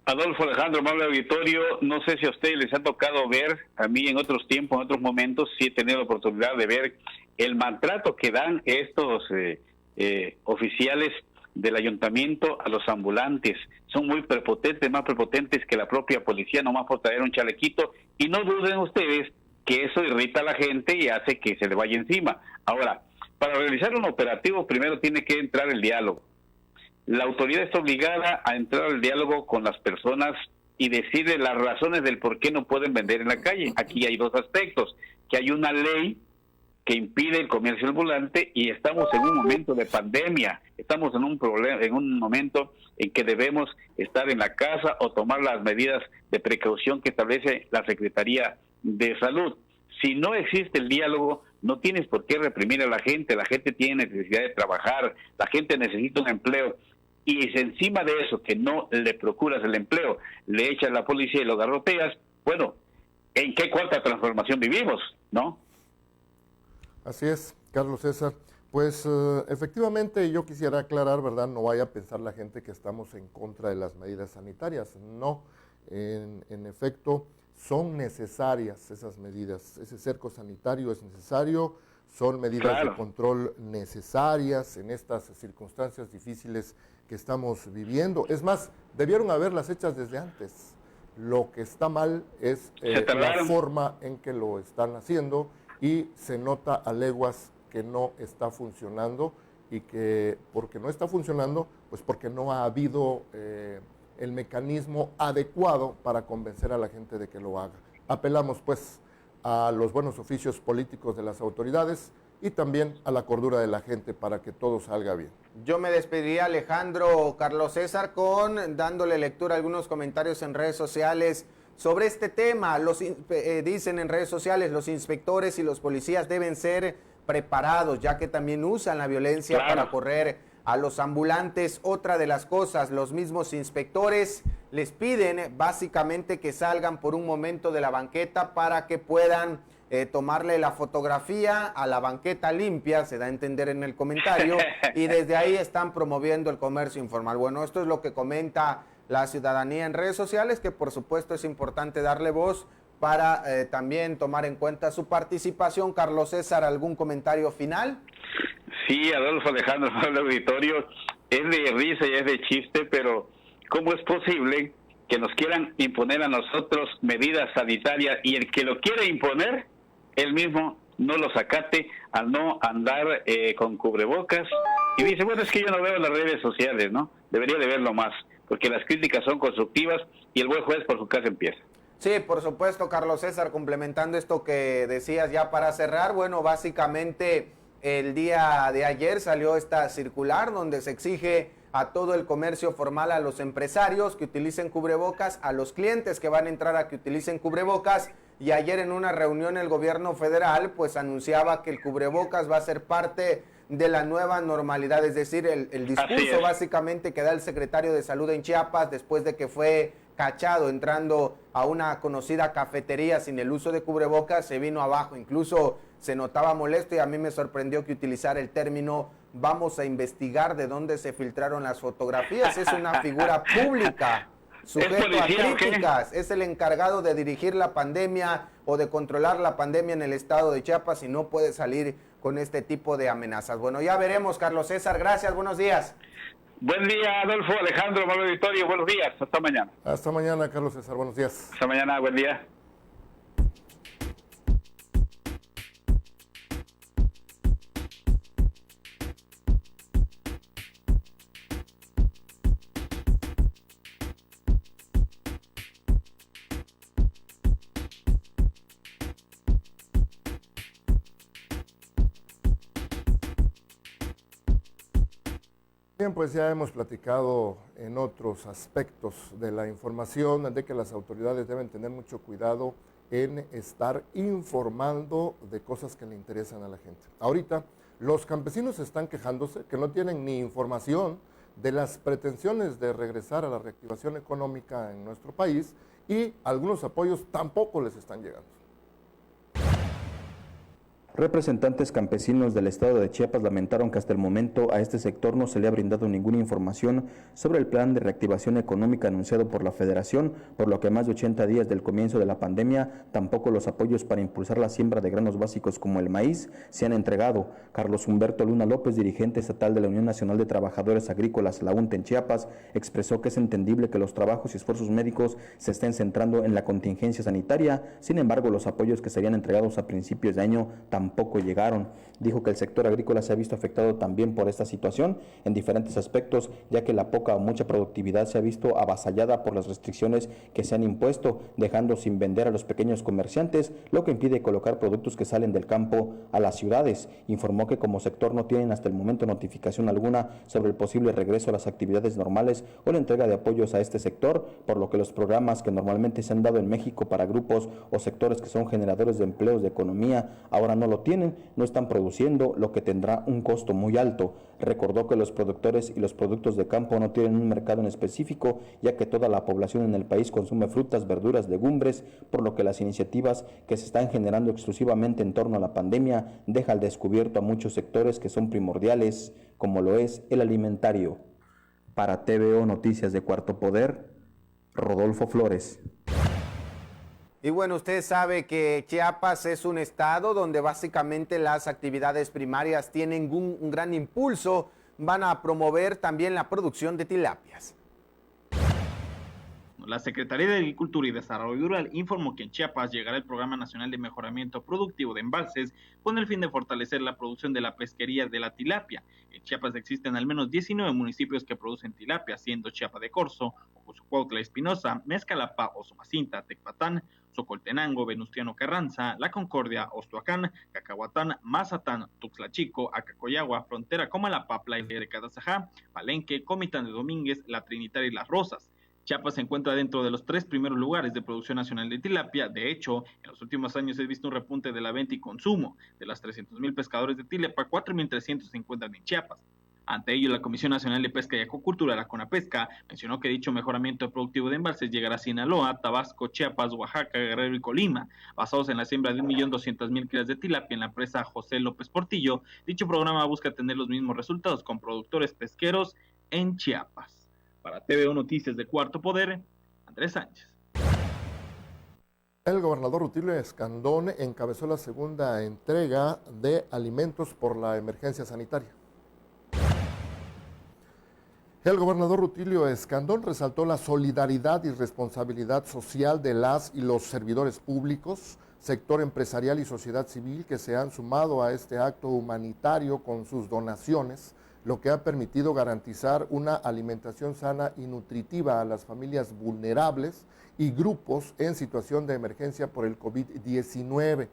[SPEAKER 2] Adolfo, Alejandro, amable auditorio, no sé si a ustedes les ha tocado ver, a mí en otros tiempos, en otros momentos, sí he tenido la oportunidad de ver el maltrato que dan estos oficiales del ayuntamiento a los ambulantes. Son muy prepotentes, más prepotentes que la propia policía, nomás por traer un chalequito, y no duden ustedes que eso irrita a la gente y hace que se le vaya encima. Ahora, para realizar un operativo primero tiene que entrar el diálogo. La autoridad está obligada a entrar al diálogo con las personas y decirle las razones del por qué no pueden vender en la calle. Aquí hay dos aspectos, que hay una ley que impide el comercio ambulante y estamos en un momento de pandemia, estamos en un problema, en un momento en que debemos estar en la casa o tomar las medidas de precaución que establece la Secretaría de Salud. Si no existe el diálogo, no tienes por qué reprimir a la gente tiene necesidad de trabajar, la gente necesita un empleo. Y si encima de eso, que no le procuras el empleo, le echas la policía y lo garroteas, bueno, ¿en qué cuarta transformación vivimos, no?
[SPEAKER 3] Así es, Carlos César. Pues efectivamente yo quisiera aclarar, ¿verdad? No vaya a pensar la gente que estamos en contra de las medidas sanitarias. No, en efecto, son necesarias esas medidas. Ese cerco sanitario es necesario, son medidas de control necesarias en estas circunstancias difíciles que estamos viviendo. Es más, debieron haberlas hechas desde antes. Lo que está mal es la forma en que lo están haciendo y se nota a leguas que no está funcionando y que porque no está funcionando, pues porque no ha habido el mecanismo adecuado para convencer a la gente de que lo haga. Apelamos pues a los buenos oficios políticos de las autoridades y también a la cordura de la gente para que todo salga bien.
[SPEAKER 1] Yo me despediría, Alejandro, Carlos César, dándole lectura a algunos comentarios en redes sociales sobre este tema. Dicen en redes sociales, los inspectores y los policías deben ser preparados, ya que también usan la violencia para correr a los ambulantes. Otra de las cosas, los mismos inspectores les piden básicamente que salgan por un momento de la banqueta para que puedan tomarle la fotografía a la banqueta limpia, se da a entender en el comentario, y desde ahí están promoviendo el comercio informal. Bueno, esto es lo que comenta la ciudadanía en redes sociales, que por supuesto es importante darle voz para también tomar en cuenta su participación. Carlos César, ¿algún comentario final?
[SPEAKER 2] Sí, Adolfo Alejandro, el auditorio, es de risa y es de chiste, pero ¿cómo es posible que nos quieran imponer a nosotros medidas sanitarias y el que lo quiere imponer, él mismo no los acate al no andar con cubrebocas? Y dice, bueno, es que yo no veo las redes sociales, ¿no? Debería de verlo más, porque las críticas son constructivas y el buen juez por su casa empieza.
[SPEAKER 1] Sí, por supuesto, Carlos César, complementando esto que decías ya para cerrar, bueno, básicamente el día de ayer salió esta circular donde se exige a todo el comercio formal, a los empresarios que utilicen cubrebocas, a los clientes que van a entrar a que utilicen cubrebocas, y ayer en una reunión el gobierno federal pues anunciaba que el cubrebocas va a ser parte de la nueva normalidad, es decir, el discurso básicamente que da el secretario de Salud en Chiapas después de que fue cachado entrando a una conocida cafetería sin el uso de cubrebocas, se vino abajo, incluso se notaba molesto y a mí me sorprendió que utilizara el término vamos a investigar de dónde se filtraron las fotografías. Es una figura pública, sujeto a críticas, es el encargado de dirigir la pandemia o de controlar la pandemia en el estado de Chiapas y no puede salir con este tipo de amenazas. Bueno, ya veremos, Carlos César, gracias, buenos días.
[SPEAKER 2] Buen día, Adolfo Alejandro, amable auditorio, buenos días, hasta mañana.
[SPEAKER 3] Hasta mañana, Carlos César, buenos días.
[SPEAKER 2] Hasta mañana, buen día.
[SPEAKER 3] Bien, pues ya hemos platicado en otros aspectos de la información de que las autoridades deben tener mucho cuidado en estar informando de cosas que le interesan a la gente. Ahorita los campesinos están quejándose que no tienen ni información de las pretensiones de regresar a la reactivación económica en nuestro país y algunos apoyos tampoco les están llegando.
[SPEAKER 5] Representantes campesinos del estado de Chiapas lamentaron que hasta el momento a este sector no se le ha brindado ninguna información sobre el plan de reactivación económica anunciado por la Federación, por lo que a más de 80 días del comienzo de la pandemia, tampoco los apoyos para impulsar la siembra de granos básicos como el maíz se han entregado. Carlos Humberto Luna López, dirigente estatal de la Unión Nacional de Trabajadores Agrícolas, la UNT en Chiapas, expresó que es entendible que los trabajos y esfuerzos médicos se estén centrando en la contingencia sanitaria, sin embargo los apoyos que serían entregados a principios de año tampoco llegaron. Dijo que el sector agrícola se ha visto afectado también por esta situación en diferentes aspectos, ya que la poca o mucha productividad se ha visto avasallada por las restricciones que se han impuesto, dejando sin vender a los pequeños comerciantes, lo que impide colocar productos que salen del campo a las ciudades. Informó que como sector no tienen hasta el momento notificación alguna sobre el posible regreso a las actividades normales o la entrega de apoyos a este sector, por lo que los programas que normalmente se han dado en México para grupos o sectores que son generadores de empleos de economía ahora no lo tienen, no están produciendo, lo que tendrá un costo muy alto. Recordó que los productores y los productos de campo no tienen un mercado en específico, ya que toda la población en el país consume frutas, verduras, legumbres, por lo que las iniciativas que se están generando exclusivamente en torno a la pandemia dejan al descubierto a muchos sectores que son primordiales, como lo es el alimentario. Para TVO Noticias de Cuarto Poder, Rodolfo Flores.
[SPEAKER 1] Y bueno, usted sabe que Chiapas es un estado donde básicamente las actividades primarias tienen un gran impulso. Van a promover también la producción de tilapias.
[SPEAKER 7] La Secretaría de Agricultura y Desarrollo Rural informó que en Chiapas llegará el Programa Nacional de Mejoramiento Productivo de Embalses con el fin de fortalecer la producción de la pesquería de la tilapia. En Chiapas existen al menos 19 municipios que producen tilapia, siendo Chiapa de Corzo, Ocosocuautla Espinosa, Mezcalapa, Ozomacinta, Tecpatán, Socoltenango, Venustiano Carranza, La Concordia, Ostoacán, Cacahuatán, Mazatán, Tuxtla Chico, Acacoyagua, Frontera, Comalapa, Playa de Cadazajá, Palenque, Comitán de Domínguez, La Trinitaria y Las Rosas. Chiapas se encuentra dentro de los 3 primeros lugares de producción nacional de tilapia. De hecho, en los últimos años se ha visto un repunte de la venta y consumo. De las 300,000 pescadores de tilapia, 4,300 se encuentran en Chiapas. Ante ello, la Comisión Nacional de Pesca y Acuacultura, la CONAPESCA, mencionó que dicho mejoramiento productivo de embalses llegará a Sinaloa, Tabasco, Chiapas, Oaxaca, Guerrero y Colima. Basados en la siembra de 1,200,000 kilos de tilapia en la presa José López Portillo, dicho programa busca tener los mismos resultados con productores pesqueros en Chiapas. Para TVO Noticias de Cuarto Poder, Andrés Sánchez.
[SPEAKER 3] El gobernador Rutilio Escandón encabezó la segunda entrega de alimentos por la emergencia sanitaria. El gobernador Rutilio Escandón resaltó la solidaridad y responsabilidad social de las y los servidores públicos, sector empresarial y sociedad civil que se han sumado a este acto humanitario con sus donaciones, lo que ha permitido garantizar una alimentación sana y nutritiva a las familias vulnerables y grupos en situación de emergencia por el COVID-19.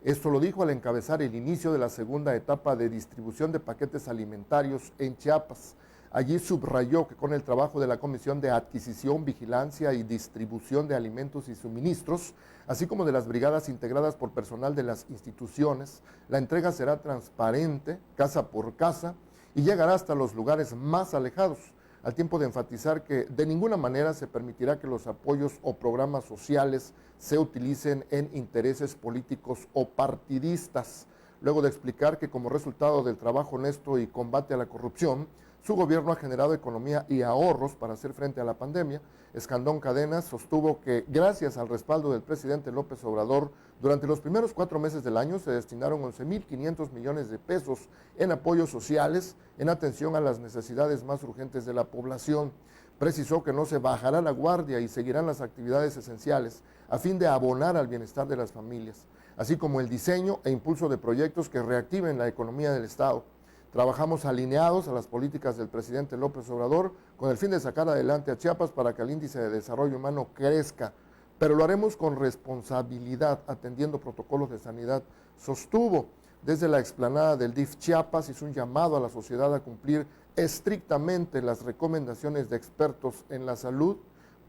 [SPEAKER 3] Esto lo dijo al encabezar el inicio de la segunda etapa de distribución de paquetes alimentarios en Chiapas. Allí subrayó que con el trabajo de la Comisión de Adquisición, Vigilancia y Distribución de Alimentos y Suministros, así como de las brigadas integradas por personal de las instituciones, la entrega será transparente, casa por casa, y llegará hasta los lugares más alejados, al tiempo de enfatizar que de ninguna manera se permitirá que los apoyos o programas sociales se utilicen en intereses políticos o partidistas. Luego de explicar que como resultado del trabajo honesto y combate a la corrupción, su gobierno ha generado economía y ahorros para hacer frente a la pandemia, Escandón Cadenas sostuvo que gracias al respaldo del presidente López Obrador, durante los primeros 4 meses del año se destinaron 11.500 millones de pesos en apoyos sociales en atención a las necesidades más urgentes de la población. Precisó que no se bajará la guardia y seguirán las actividades esenciales a fin de abonar al bienestar de las familias, así como el diseño e impulso de proyectos que reactiven la economía del Estado. Trabajamos alineados a las políticas del presidente López Obrador con el fin de sacar adelante a Chiapas para que el índice de desarrollo humano crezca, pero lo haremos con responsabilidad, atendiendo protocolos de sanidad, sostuvo. Desde la explanada del DIF Chiapas hizo un llamado a la sociedad a cumplir estrictamente las recomendaciones de expertos en la salud,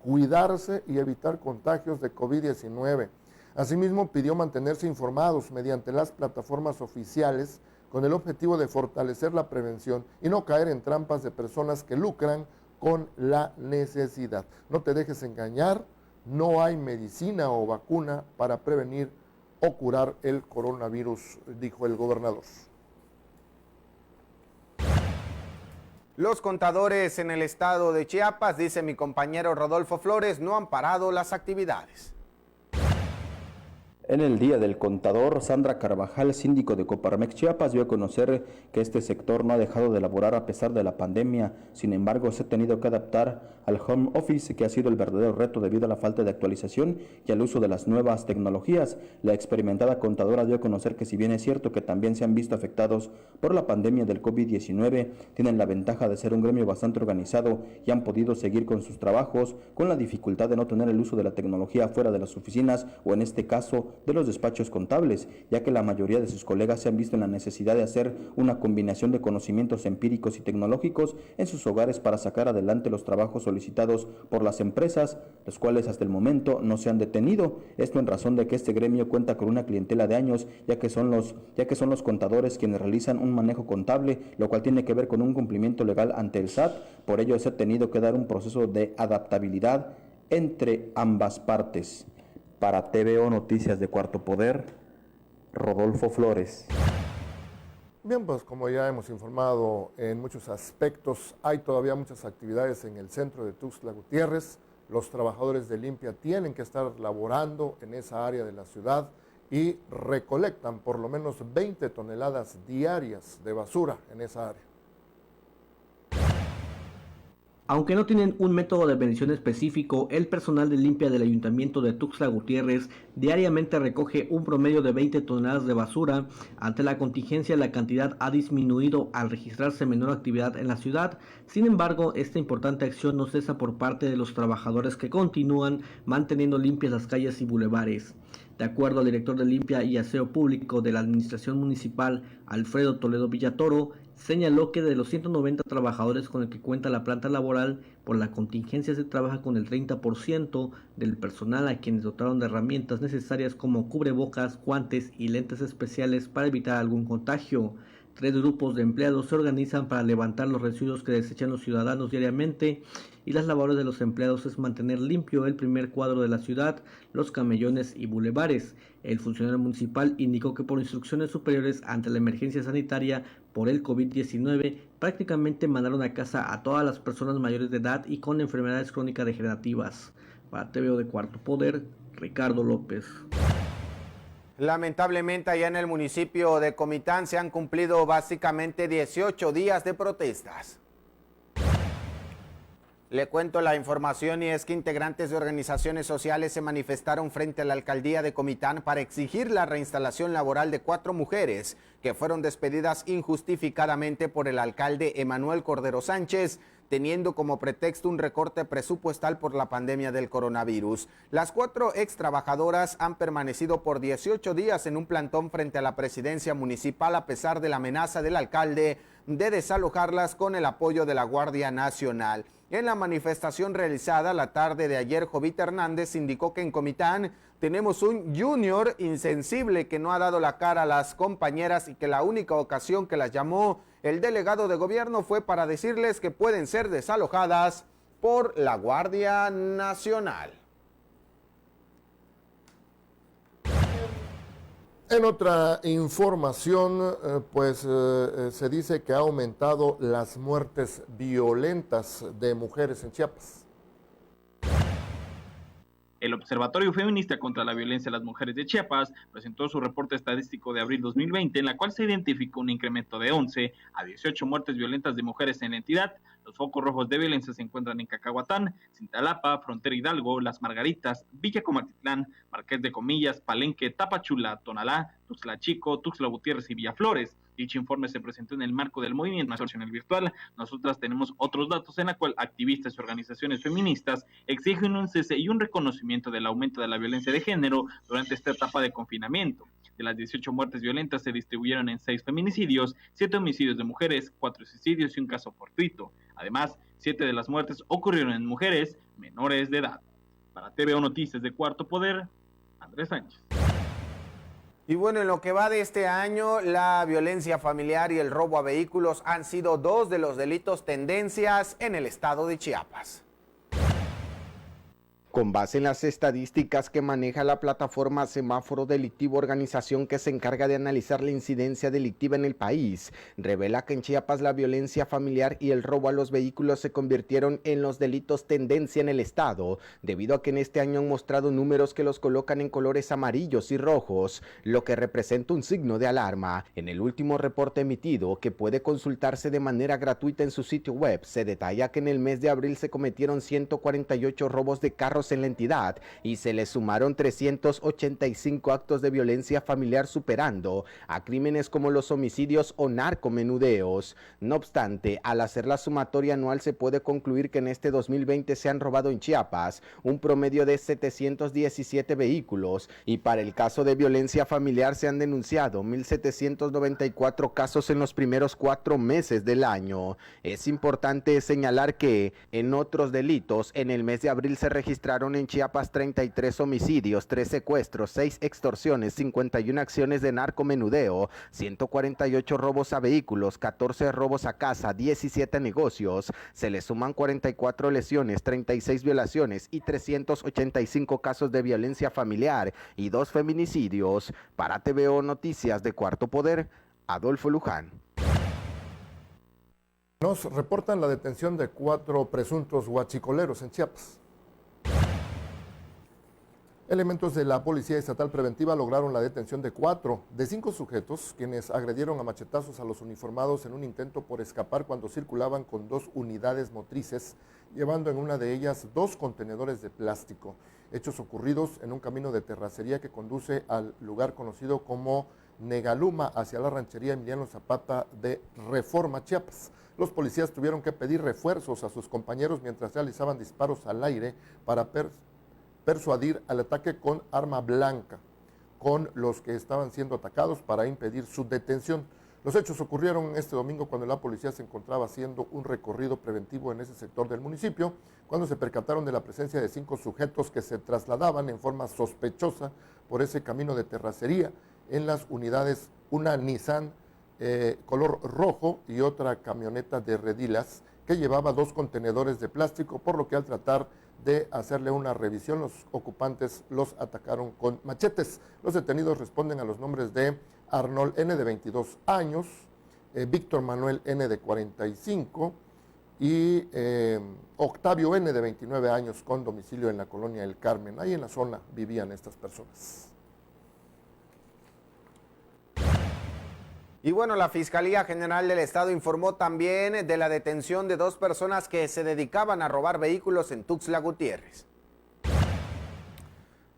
[SPEAKER 3] cuidarse y evitar contagios de COVID-19. Asimismo, pidió mantenerse informados mediante las plataformas oficiales con el objetivo de fortalecer la prevención y no caer en trampas de personas que lucran con la necesidad. No te dejes engañar, no hay medicina o vacuna para prevenir o curar el coronavirus, dijo el gobernador.
[SPEAKER 1] Los contadores en el estado de Chiapas, dice mi compañero Rodolfo Flores, no han parado las actividades.
[SPEAKER 5] En el Día del Contador, Sandra Carvajal, síndico de Coparmex Chiapas, dio a conocer que este sector no ha dejado de laborar a pesar de la pandemia. Sin embargo, se ha tenido que adaptar al home office, que ha sido el verdadero reto debido a la falta de actualización y al uso de las nuevas tecnologías. La experimentada contadora dio a conocer que si bien es cierto que también se han visto afectados por la pandemia del COVID-19, tienen la ventaja de ser un gremio bastante organizado y han podido seguir con sus trabajos con la dificultad de no tener el uso de la tecnología fuera de las oficinas o en este caso de los despachos contables, ya que la mayoría de sus colegas se han visto en la necesidad de hacer una combinación de conocimientos empíricos y tecnológicos en sus hogares para sacar adelante los trabajos solicitados por las empresas, los cuales hasta el momento no se han detenido. Esto en razón de que este gremio cuenta con una clientela de años, ya que son los contadores quienes realizan un manejo contable, lo cual tiene que ver con un cumplimiento legal ante el SAT. Por ello se ha tenido que dar un proceso de adaptabilidad entre ambas partes. Para TVO Noticias de Cuarto Poder, Rodolfo Flores.
[SPEAKER 3] Bien, pues como ya hemos informado en muchos aspectos, hay todavía muchas actividades en el centro de Tuxtla Gutiérrez. Los trabajadores de limpia tienen que estar laborando en esa área de la ciudad y recolectan por lo menos 20 toneladas diarias de basura en esa área.
[SPEAKER 4] Aunque no tienen un método de medición específico, el personal de limpia del Ayuntamiento de Tuxtla Gutiérrez diariamente recoge un promedio de 20 toneladas de basura. Ante la contingencia, la cantidad ha disminuido al registrarse menor actividad en la ciudad. Sin embargo, esta importante acción no cesa por parte de los trabajadores que continúan manteniendo limpias las calles y bulevares. De acuerdo al director de Limpia y Aseo Público de la Administración Municipal, Alfredo Toledo Villatoro, señaló que de los 190 trabajadores con el que cuenta la planta laboral, por la contingencia se trabaja con el 30% del personal a quienes dotaron de herramientas necesarias como cubrebocas, guantes y lentes especiales para evitar algún contagio. 3 grupos de empleados se organizan para levantar los residuos que desechan los ciudadanos diariamente y las labores de los empleados es mantener limpio el primer cuadro de la ciudad, los camellones y bulevares. El funcionario municipal indicó que por instrucciones superiores ante la emergencia sanitaria por el COVID-19 prácticamente mandaron a casa a todas las personas mayores de edad y con enfermedades crónicas degenerativas. Para TVO de Cuarto Poder, Ricardo López.
[SPEAKER 1] Lamentablemente allá en el municipio de Comitán se han cumplido básicamente 18 días de protestas. Le cuento la información y es que integrantes de organizaciones sociales se manifestaron frente a la alcaldía de Comitán para exigir la reinstalación laboral de 4 mujeres que fueron despedidas injustificadamente por el alcalde Emanuel Cordero Sánchez, teniendo como pretexto un recorte presupuestal por la pandemia del coronavirus. Las 4 ex trabajadoras han permanecido por 18 días en un plantón frente a la presidencia municipal a pesar de la amenaza del alcalde de desalojarlas con el apoyo de la Guardia Nacional. En la manifestación realizada la tarde de ayer, Jovita Hernández indicó que en Comitán tenemos un junior insensible que no ha dado la cara a las compañeras y que la única ocasión que las llamó el delegado de gobierno fue para decirles que pueden ser desalojadas por la Guardia Nacional.
[SPEAKER 3] En otra información, se dice que ha aumentado las muertes violentas de mujeres en Chiapas.
[SPEAKER 7] El Observatorio Feminista contra la Violencia a las Mujeres de Chiapas presentó su reporte estadístico de abril 2020, en la cual se identificó un incremento de 11 a 18 muertes violentas de mujeres en la entidad. Los focos rojos de violencia se encuentran en Cacahuatán, Cintalapa, Frontera Hidalgo, Las Margaritas, Villa Comatitlán, Marqués de Comillas, Palenque, Tapachula, Tonalá, Tuxtla Chico, Tuxtla Gutiérrez y Villaflores. Dicho informe se presentó en el marco del movimiento nacional virtual. Nosotras tenemos otros datos en la cual activistas y organizaciones feministas exigen un cese y un reconocimiento del aumento de la violencia de género durante esta etapa de confinamiento. De las 18 muertes violentas se distribuyeron en 6 feminicidios, 7 homicidios de mujeres, 4 suicidios y un caso fortuito. Además, 7 de las muertes ocurrieron en mujeres menores de edad. Para TVO Noticias de Cuarto Poder, Andrés Sánchez.
[SPEAKER 1] Y bueno, en lo que va de este año, la violencia familiar y el robo a vehículos han sido 2 de los delitos tendencias en el estado de Chiapas.
[SPEAKER 6] Con base en las estadísticas que maneja la plataforma Semáforo Delictivo, organización que se encarga de analizar la incidencia delictiva en el país, revela que en Chiapas la violencia familiar y el robo a los vehículos se convirtieron en los delitos tendencia en el estado, debido a que en este año han mostrado números que los colocan en colores amarillos y rojos, lo que representa un signo de alarma. En el último reporte emitido, que puede consultarse de manera gratuita en su sitio web, se detalla que en el mes de abril se cometieron 148 robos de carros en la entidad y se le sumaron 385 actos de violencia familiar, superando a crímenes como los homicidios o narcomenudeos. No obstante, al hacer la sumatoria anual se puede concluir que en este 2020 se han robado en Chiapas un promedio de 717 vehículos y para el caso de violencia familiar se han denunciado 1,794 casos en los primeros 4 meses del año. Es importante señalar que en otros delitos en el mes de abril se registraron en Chiapas 33 homicidios, 3 secuestros, 6 extorsiones, 51 acciones de narcomenudeo, 148 robos a vehículos, 14 robos a casa, 17 negocios. Se le suman 44 lesiones, 36 violaciones y 385 casos de violencia familiar y 2 feminicidios. Para TVO Noticias de Cuarto Poder, Adolfo Luján.
[SPEAKER 3] Nos reportan la detención de 4 presuntos huachicoleros en Chiapas. Elementos de la Policía Estatal Preventiva lograron la detención de 4 de 5 sujetos quienes agredieron a machetazos a los uniformados en un intento por escapar cuando circulaban con 2 unidades motrices, llevando en una de ellas 2 contenedores de plástico. Hechos ocurridos en un camino de terracería que conduce al lugar conocido como Negaluma hacia la ranchería Emiliano Zapata de Reforma, Chiapas. Los policías tuvieron que pedir refuerzos a sus compañeros mientras realizaban disparos al aire para persuadir al ataque con arma blanca con los que estaban siendo atacados para impedir su detención. Los hechos ocurrieron este domingo cuando la policía se encontraba haciendo un recorrido preventivo en ese sector del municipio, cuando se percataron de la presencia de 5 sujetos que se trasladaban en forma sospechosa por ese camino de terracería en las unidades, una Nissan color rojo y otra camioneta de redilas que llevaba 2 contenedores de plástico, por lo que al tratar de hacerle una revisión, los ocupantes los atacaron con machetes. Los detenidos responden a los nombres de Arnold N., de 22 años, Víctor Manuel N., de 45, y Octavio N., de 29 años, con domicilio en la colonia El Carmen. Ahí en la zona vivían estas personas.
[SPEAKER 1] Y bueno, la Fiscalía General del Estado informó también de la detención de 2 personas que se dedicaban a robar vehículos en Tuxtla Gutiérrez.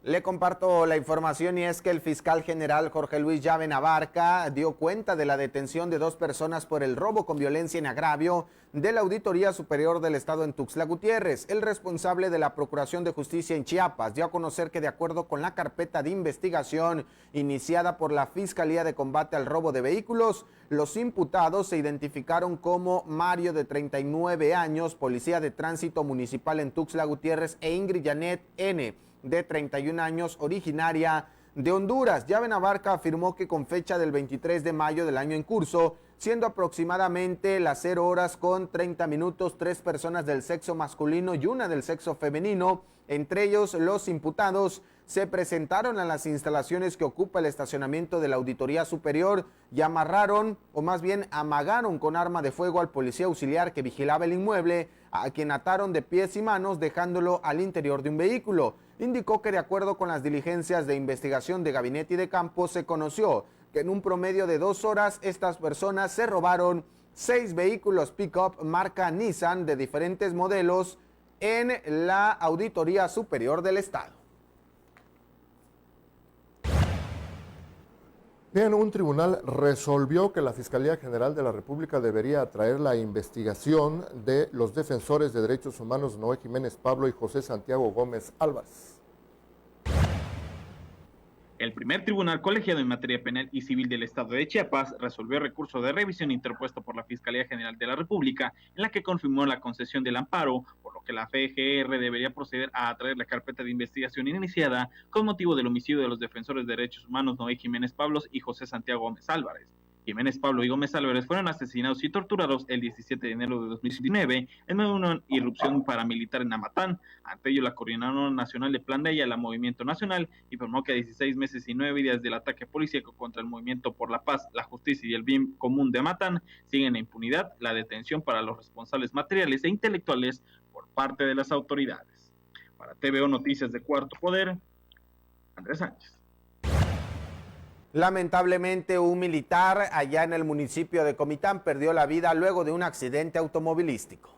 [SPEAKER 1] Le comparto la información y es que el fiscal general Jorge Luis Llaven Abarca dio cuenta de la detención de 2 personas por el robo con violencia en agravio de la Auditoría Superior del Estado en Tuxtla Gutiérrez. El responsable de la Procuración de Justicia en Chiapas dio a conocer que de acuerdo con la carpeta de investigación iniciada por la Fiscalía de Combate al Robo de Vehículos, los imputados se identificaron como Mario, de 39 años, policía de tránsito municipal en Tuxtla Gutiérrez, e Ingrid Janet N., de 31 años, originaria de Honduras. Llaven Abarca afirmó que con fecha del 23 de mayo del año en curso, siendo aproximadamente las 0 horas con 30 minutos, 3 personas del sexo masculino y 1 del sexo femenino, entre ellos los imputados, se presentaron a las instalaciones que ocupa el estacionamiento de la Auditoría Superior y amarraron, o más bien amagaron con arma de fuego al policía auxiliar que vigilaba el inmueble, a quien ataron de pies y manos dejándolo al interior de un vehículo. Indicó que de acuerdo con las diligencias de investigación de Gabinete y de Campo se conoció que en un promedio de 2 horas estas personas se robaron 6 vehículos pick-up marca Nissan de diferentes modelos en la Auditoría Superior del Estado.
[SPEAKER 3] Bien, un tribunal resolvió que la Fiscalía General de la República debería atraer la investigación de los defensores de derechos humanos Noé Jiménez Pablo y José Santiago Gómez Álvarez.
[SPEAKER 7] El primer tribunal colegiado en materia penal y civil del Estado de Chiapas resolvió el recurso de revisión interpuesto por la Fiscalía General de la República, en la que confirmó la concesión del amparo, por lo que la FGR debería proceder a atraer la carpeta de investigación iniciada con motivo del homicidio de los defensores de derechos humanos Noé Jiménez Pablo y José Santiago Gómez Álvarez. Jiménez Pablo y Gómez Álvarez fueron asesinados y torturados el 17 de enero de 2019 en medio de una irrupción paramilitar en Amatán. Ante ello, la Coordinadora Nacional de Plan de Ayala, Movimiento Nacional, informó que a 16 meses y 9 días del ataque policíaco contra el Movimiento por la Paz, la Justicia y el Bien Común de Amatán, sigue en la impunidad la detención para los responsables materiales e intelectuales por parte de las autoridades. Para TVO Noticias de Cuarto Poder, Andrés Sánchez.
[SPEAKER 1] Lamentablemente, un militar allá en el municipio de Comitán perdió la vida luego de un accidente automovilístico.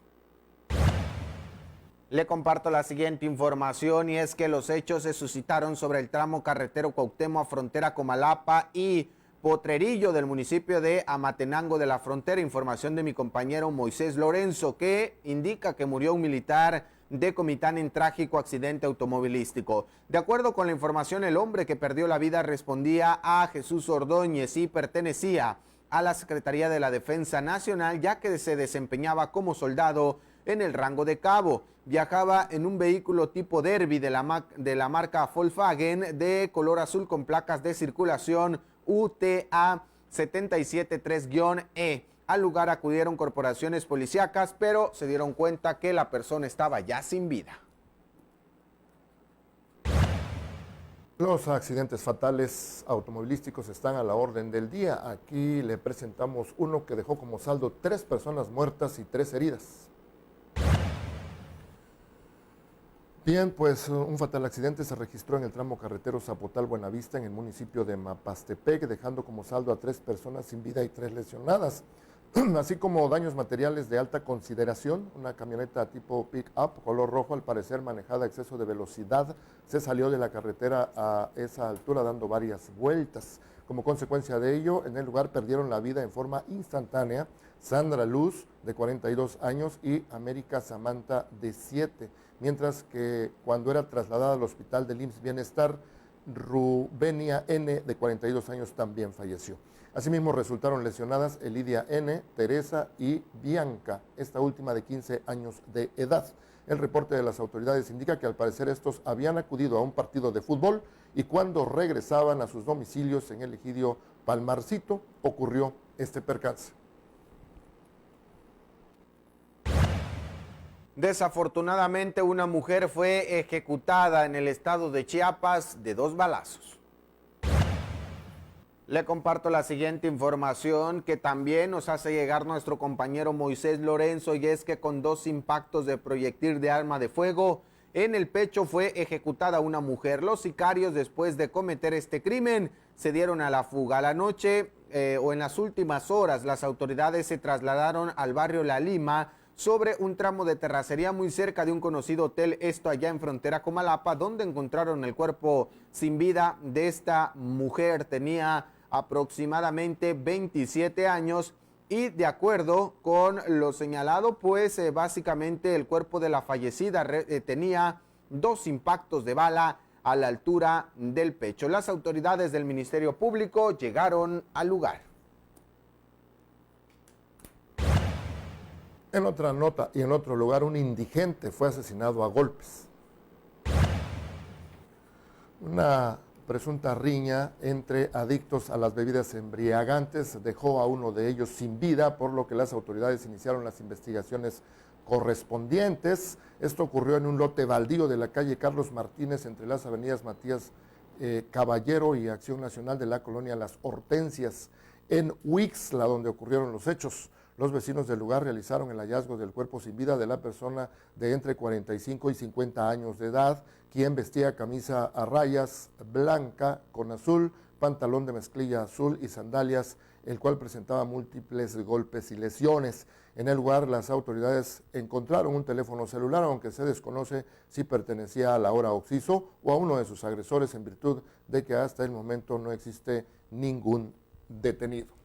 [SPEAKER 1] Le comparto la siguiente información y es que los hechos se suscitaron sobre el tramo carretero Cuauhtémoc, frontera Comalapa y Potrerillo del municipio de Amatenango de la Frontera. Información de mi compañero Moisés Lorenzo, que indica que murió un militar de Comitán en trágico accidente automovilístico. De acuerdo con la información, el hombre que perdió la vida respondía a Jesús Ordóñez y pertenecía a la Secretaría de la Defensa Nacional, ya que se desempeñaba como soldado en el rango de cabo. Viajaba en un vehículo tipo Derby de la marca Volkswagen de color azul con placas de circulación UTA 773-E. Al lugar acudieron corporaciones policíacas, pero se dieron cuenta que la persona estaba ya sin vida.
[SPEAKER 3] Los accidentes fatales automovilísticos están a la orden del día. Aquí le presentamos uno que dejó como saldo 3 personas muertas y 3 heridas. Bien, pues un fatal accidente se registró en el tramo carretero Zapotal-Buenavista en el municipio de Mapastepec, dejando como saldo a 3 personas sin vida y 3 lesionadas, así como daños materiales de alta consideración. Una camioneta tipo pick-up color rojo, al parecer manejada a exceso de velocidad, se salió de la carretera a esa altura dando varias vueltas. Como consecuencia de ello, en el lugar perdieron la vida en forma instantánea Sandra Luz, de 42 años, y América Samantha, de 7. Mientras que cuando era trasladada al hospital del IMSS Bienestar, Rubenia N., de 42 años, también falleció. Asimismo, resultaron lesionadas Elidia N., Teresa y Bianca, esta última de 15 años de edad. El reporte de las autoridades indica que al parecer estos habían acudido a un partido de fútbol y cuando regresaban a sus domicilios en el ejido Palmarcito, ocurrió este percance.
[SPEAKER 1] Desafortunadamente, una mujer fue ejecutada en el estado de Chiapas de 2 balazos. Le comparto la siguiente información que también nos hace llegar nuestro compañero Moisés Lorenzo, y es que con 2 impactos de proyectil de arma de fuego en el pecho fue ejecutada una mujer. Los sicarios, después de cometer este crimen, se dieron a la fuga. A la noche o en las últimas horas, las autoridades se trasladaron al barrio La Lima sobre un tramo de terracería muy cerca de un conocido hotel, esto allá en frontera Comalapa, donde encontraron el cuerpo sin vida de esta mujer. Tenía aproximadamente 27 años y, de acuerdo con lo señalado, pues básicamente el cuerpo de la fallecida tenía 2 impactos de bala a la altura del pecho. Las autoridades del Ministerio Público llegaron al lugar.
[SPEAKER 3] En otra nota y en otro lugar, un indigente fue asesinado a golpes. Una presunta riña entre adictos a las bebidas embriagantes dejó a uno de ellos sin vida, por lo que las autoridades iniciaron las investigaciones correspondientes. Esto ocurrió en un lote baldío de la calle Carlos Martínez entre las avenidas Matías Caballero y Acción Nacional de la colonia Las Hortensias, en Huixla, donde ocurrieron los hechos. Los vecinos del lugar realizaron el hallazgo del cuerpo sin vida de la persona de entre 45 y 50 años de edad, quien vestía camisa a rayas blanca con azul, pantalón de mezclilla azul y sandalias, el cual presentaba múltiples golpes y lesiones. En el lugar, las autoridades encontraron un teléfono celular, aunque se desconoce si pertenecía a Laura Oxiso o a uno de sus agresores, en virtud de que hasta el momento no existe ningún detenido.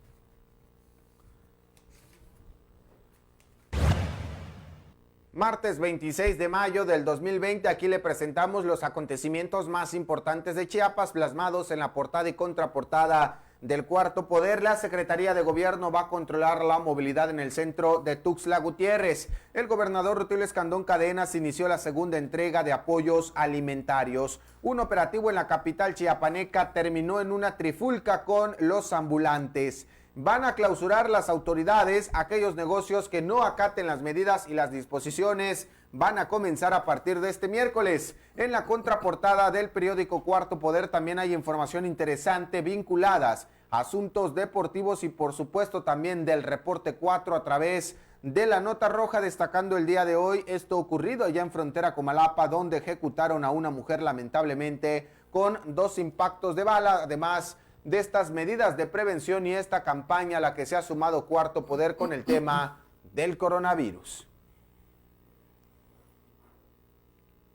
[SPEAKER 1] Martes 26 de mayo del 2020, aquí le presentamos los acontecimientos más importantes de Chiapas, plasmados en la portada y contraportada del Cuarto Poder. La Secretaría de Gobierno va a controlar la movilidad en el centro de Tuxtla Gutiérrez. El gobernador Rutilio Escandón Cadenas inició la segunda entrega de apoyos alimentarios. Un operativo en la capital chiapaneca terminó en una trifulca con los ambulantes. Van a clausurar las autoridades aquellos negocios que no acaten las medidas y las disposiciones. Van a comenzar a partir de este miércoles. En la contraportada del periódico Cuarto Poder también hay información interesante vinculadas a asuntos deportivos y por supuesto también del reporte 4 a través de la nota roja, destacando el día de hoy esto ocurrido allá en frontera Comalapa, donde ejecutaron a una mujer lamentablemente con 2 impactos de bala, además de estas medidas de prevención y esta campaña a la que se ha sumado Cuarto Poder con el tema del coronavirus.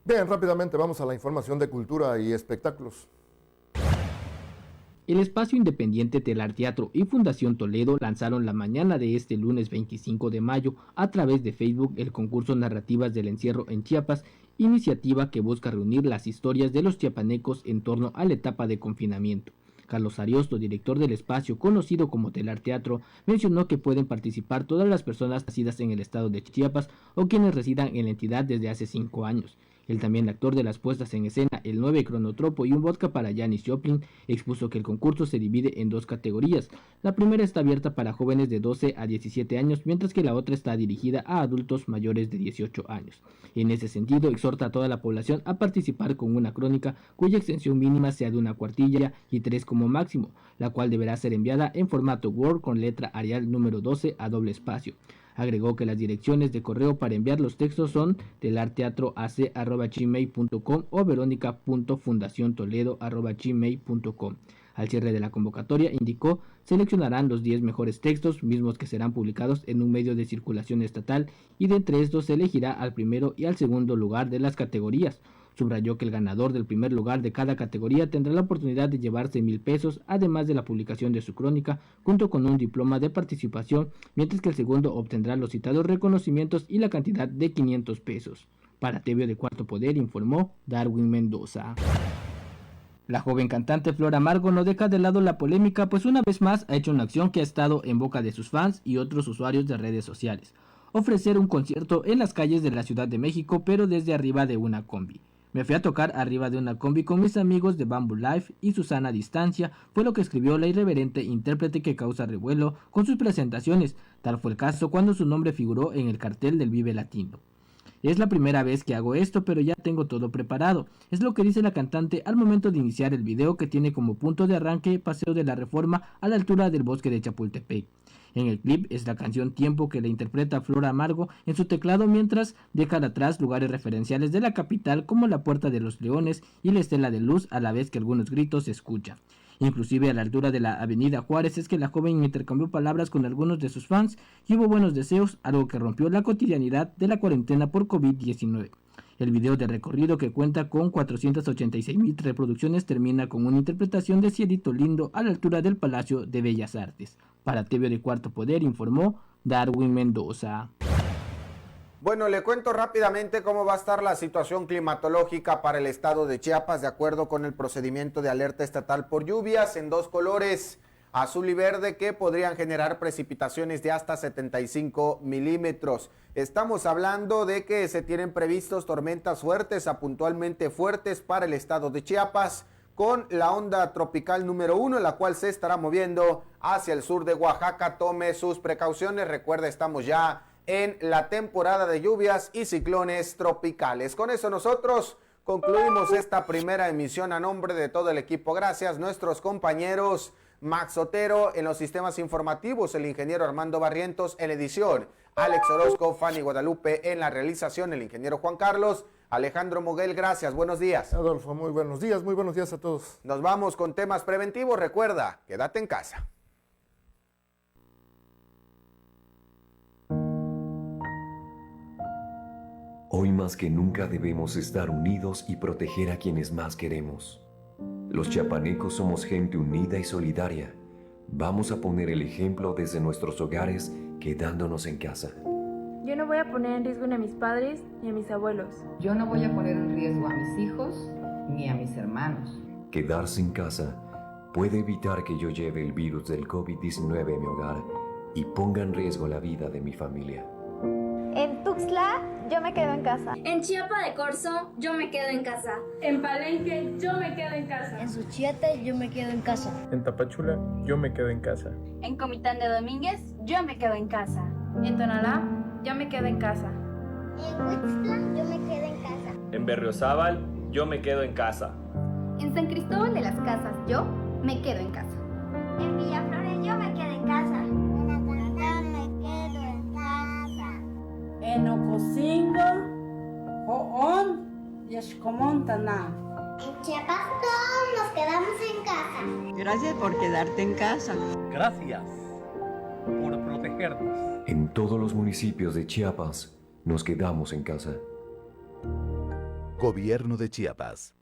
[SPEAKER 3] Bien, rápidamente vamos a la información de cultura y espectáculos.
[SPEAKER 8] El Espacio Independiente Telar Teatro y Fundación Toledo lanzaron la mañana de este lunes 25 de mayo a través de Facebook el concurso Narrativas del Encierro en Chiapas, iniciativa que busca reunir las historias de los chiapanecos en torno a la etapa de confinamiento. Carlos Ariosto, director del espacio, conocido como Telar Teatro, mencionó que pueden participar todas las personas nacidas en el estado de Chiapas o quienes residan en la entidad desde hace 5 años. El también actor de las puestas en escena El 9 Cronotropo y un vodka para Janis Joplin expuso que el concurso se divide en 2 categorías. La primera está abierta para jóvenes de 12 a 17 años, mientras que la otra está dirigida a adultos mayores de 18 años. En ese sentido, exhorta a toda la población a participar con una crónica cuya extensión mínima sea de 1 cuartilla y 3 como máximo, la cual deberá ser enviada en formato Word con letra Arial número 12 a doble espacio. Agregó que las direcciones de correo para enviar los textos son telarteatroac@gmail.com o veronica.fundaciontoledo@gmail.com. Al cierre de la convocatoria, indicó, seleccionarán los 10 mejores textos, mismos que serán publicados en un medio de circulación estatal, y de entre estos se elegirá al primero y al segundo lugar de las categorías. Subrayó que el ganador del primer lugar de cada categoría tendrá la oportunidad de llevarse 1,000 pesos, además de la publicación de su crónica, junto con un diploma de participación, mientras que el segundo obtendrá los citados reconocimientos y la cantidad de 500 pesos. Para TV de Cuarto Poder, informó Darwin Mendoza. La joven cantante Flor Amargo no deja de lado la polémica, pues una vez más ha hecho una acción que ha estado en boca de sus fans y otros usuarios de redes sociales: ofrecer un concierto en las calles de la Ciudad de México, pero desde arriba de una combi. Me fui a tocar arriba de una combi con mis amigos de Bamboo Life y Susana a distancia, fue lo que escribió la irreverente intérprete que causa revuelo con sus presentaciones. Tal fue el caso cuando su nombre figuró en el cartel del Vive Latino. Es la primera vez que hago esto, pero ya tengo todo preparado. Es lo que dice la cantante al momento de iniciar el video, que tiene como punto de arranque Paseo de la Reforma a la altura del bosque de Chapultepec. En el clip es la canción Tiempo que le interpreta Flor Amargo en su teclado, mientras dejan atrás lugares referenciales de la capital como la Puerta de los Leones y la Estela de Luz, a la vez que algunos gritos se escuchan. Inclusive a la altura de la avenida Juárez es que la joven intercambió palabras con algunos de sus fans y hubo buenos deseos, algo que rompió la cotidianidad de la cuarentena por COVID-19. El video de recorrido, que cuenta con 486,000 reproducciones, termina con una interpretación de Cielito Lindo a la altura del Palacio de Bellas Artes. Para TV de Cuarto Poder informó Darwin Mendoza.
[SPEAKER 1] Bueno, le cuento rápidamente cómo va a estar la situación climatológica para el estado de Chiapas de acuerdo con el procedimiento de alerta estatal por lluvias en dos colores, azul y verde, que podrían generar precipitaciones de hasta 75 milímetros. Estamos hablando de que se tienen previstos tormentas fuertes a puntualmente fuertes para el estado de Chiapas, con la onda tropical número 1, la cual se estará moviendo hacia el sur de Oaxaca. Tome sus precauciones. Recuerda, estamos ya en la temporada de lluvias y ciclones tropicales. Con eso nosotros concluimos esta primera emisión a nombre de todo el equipo. Gracias, nuestros compañeros Max Otero en los sistemas informativos, el ingeniero Armando Barrientos en edición, Alex Orozco, Fanny Guadalupe en la realización, el ingeniero Juan Carlos, Alejandro Moguel. Gracias, buenos días.
[SPEAKER 3] Adolfo, muy buenos días a todos.
[SPEAKER 1] Nos vamos con temas preventivos. Recuerda, quédate en casa.
[SPEAKER 9] Hoy más que nunca debemos estar unidos y proteger a quienes más queremos. Los chiapanecos somos gente unida y solidaria. Vamos a poner el ejemplo desde nuestros hogares, quedándonos en casa.
[SPEAKER 10] Yo no voy a poner en riesgo ni a mis padres ni a mis abuelos.
[SPEAKER 11] Yo no voy a poner en riesgo a mis hijos ni a mis hermanos.
[SPEAKER 9] Quedarse en casa puede evitar que yo lleve el virus del COVID-19 a mi hogar y ponga en riesgo la vida de mi familia.
[SPEAKER 12] En Tuxtla, yo me quedo en casa.
[SPEAKER 13] En Chiapa de Corzo, yo me quedo en casa.
[SPEAKER 14] En Palenque, yo me quedo en casa.
[SPEAKER 15] En Suchiate, yo me quedo en casa.
[SPEAKER 16] En Tapachula, yo me quedo en casa.
[SPEAKER 17] En Comitán de Domínguez, yo me quedo en casa.
[SPEAKER 10] En Tonalá, yo me quedo en casa.
[SPEAKER 18] En Huixtla, yo me quedo en casa.
[SPEAKER 19] En Berriozábal, yo me quedo en casa.
[SPEAKER 20] En San Cristóbal de las Casas, yo me quedo en casa.
[SPEAKER 18] En Villaflores, yo me quedo en casa. En Atacama, me quedo en casa.
[SPEAKER 21] En Ocosingo, Joón y Escomontana.
[SPEAKER 18] En Chiapas todos nos quedamos en casa.
[SPEAKER 22] Gracias por quedarte en casa.
[SPEAKER 23] Gracias por protegernos.
[SPEAKER 9] En todos los municipios de Chiapas nos quedamos en casa.
[SPEAKER 24] Gobierno de Chiapas.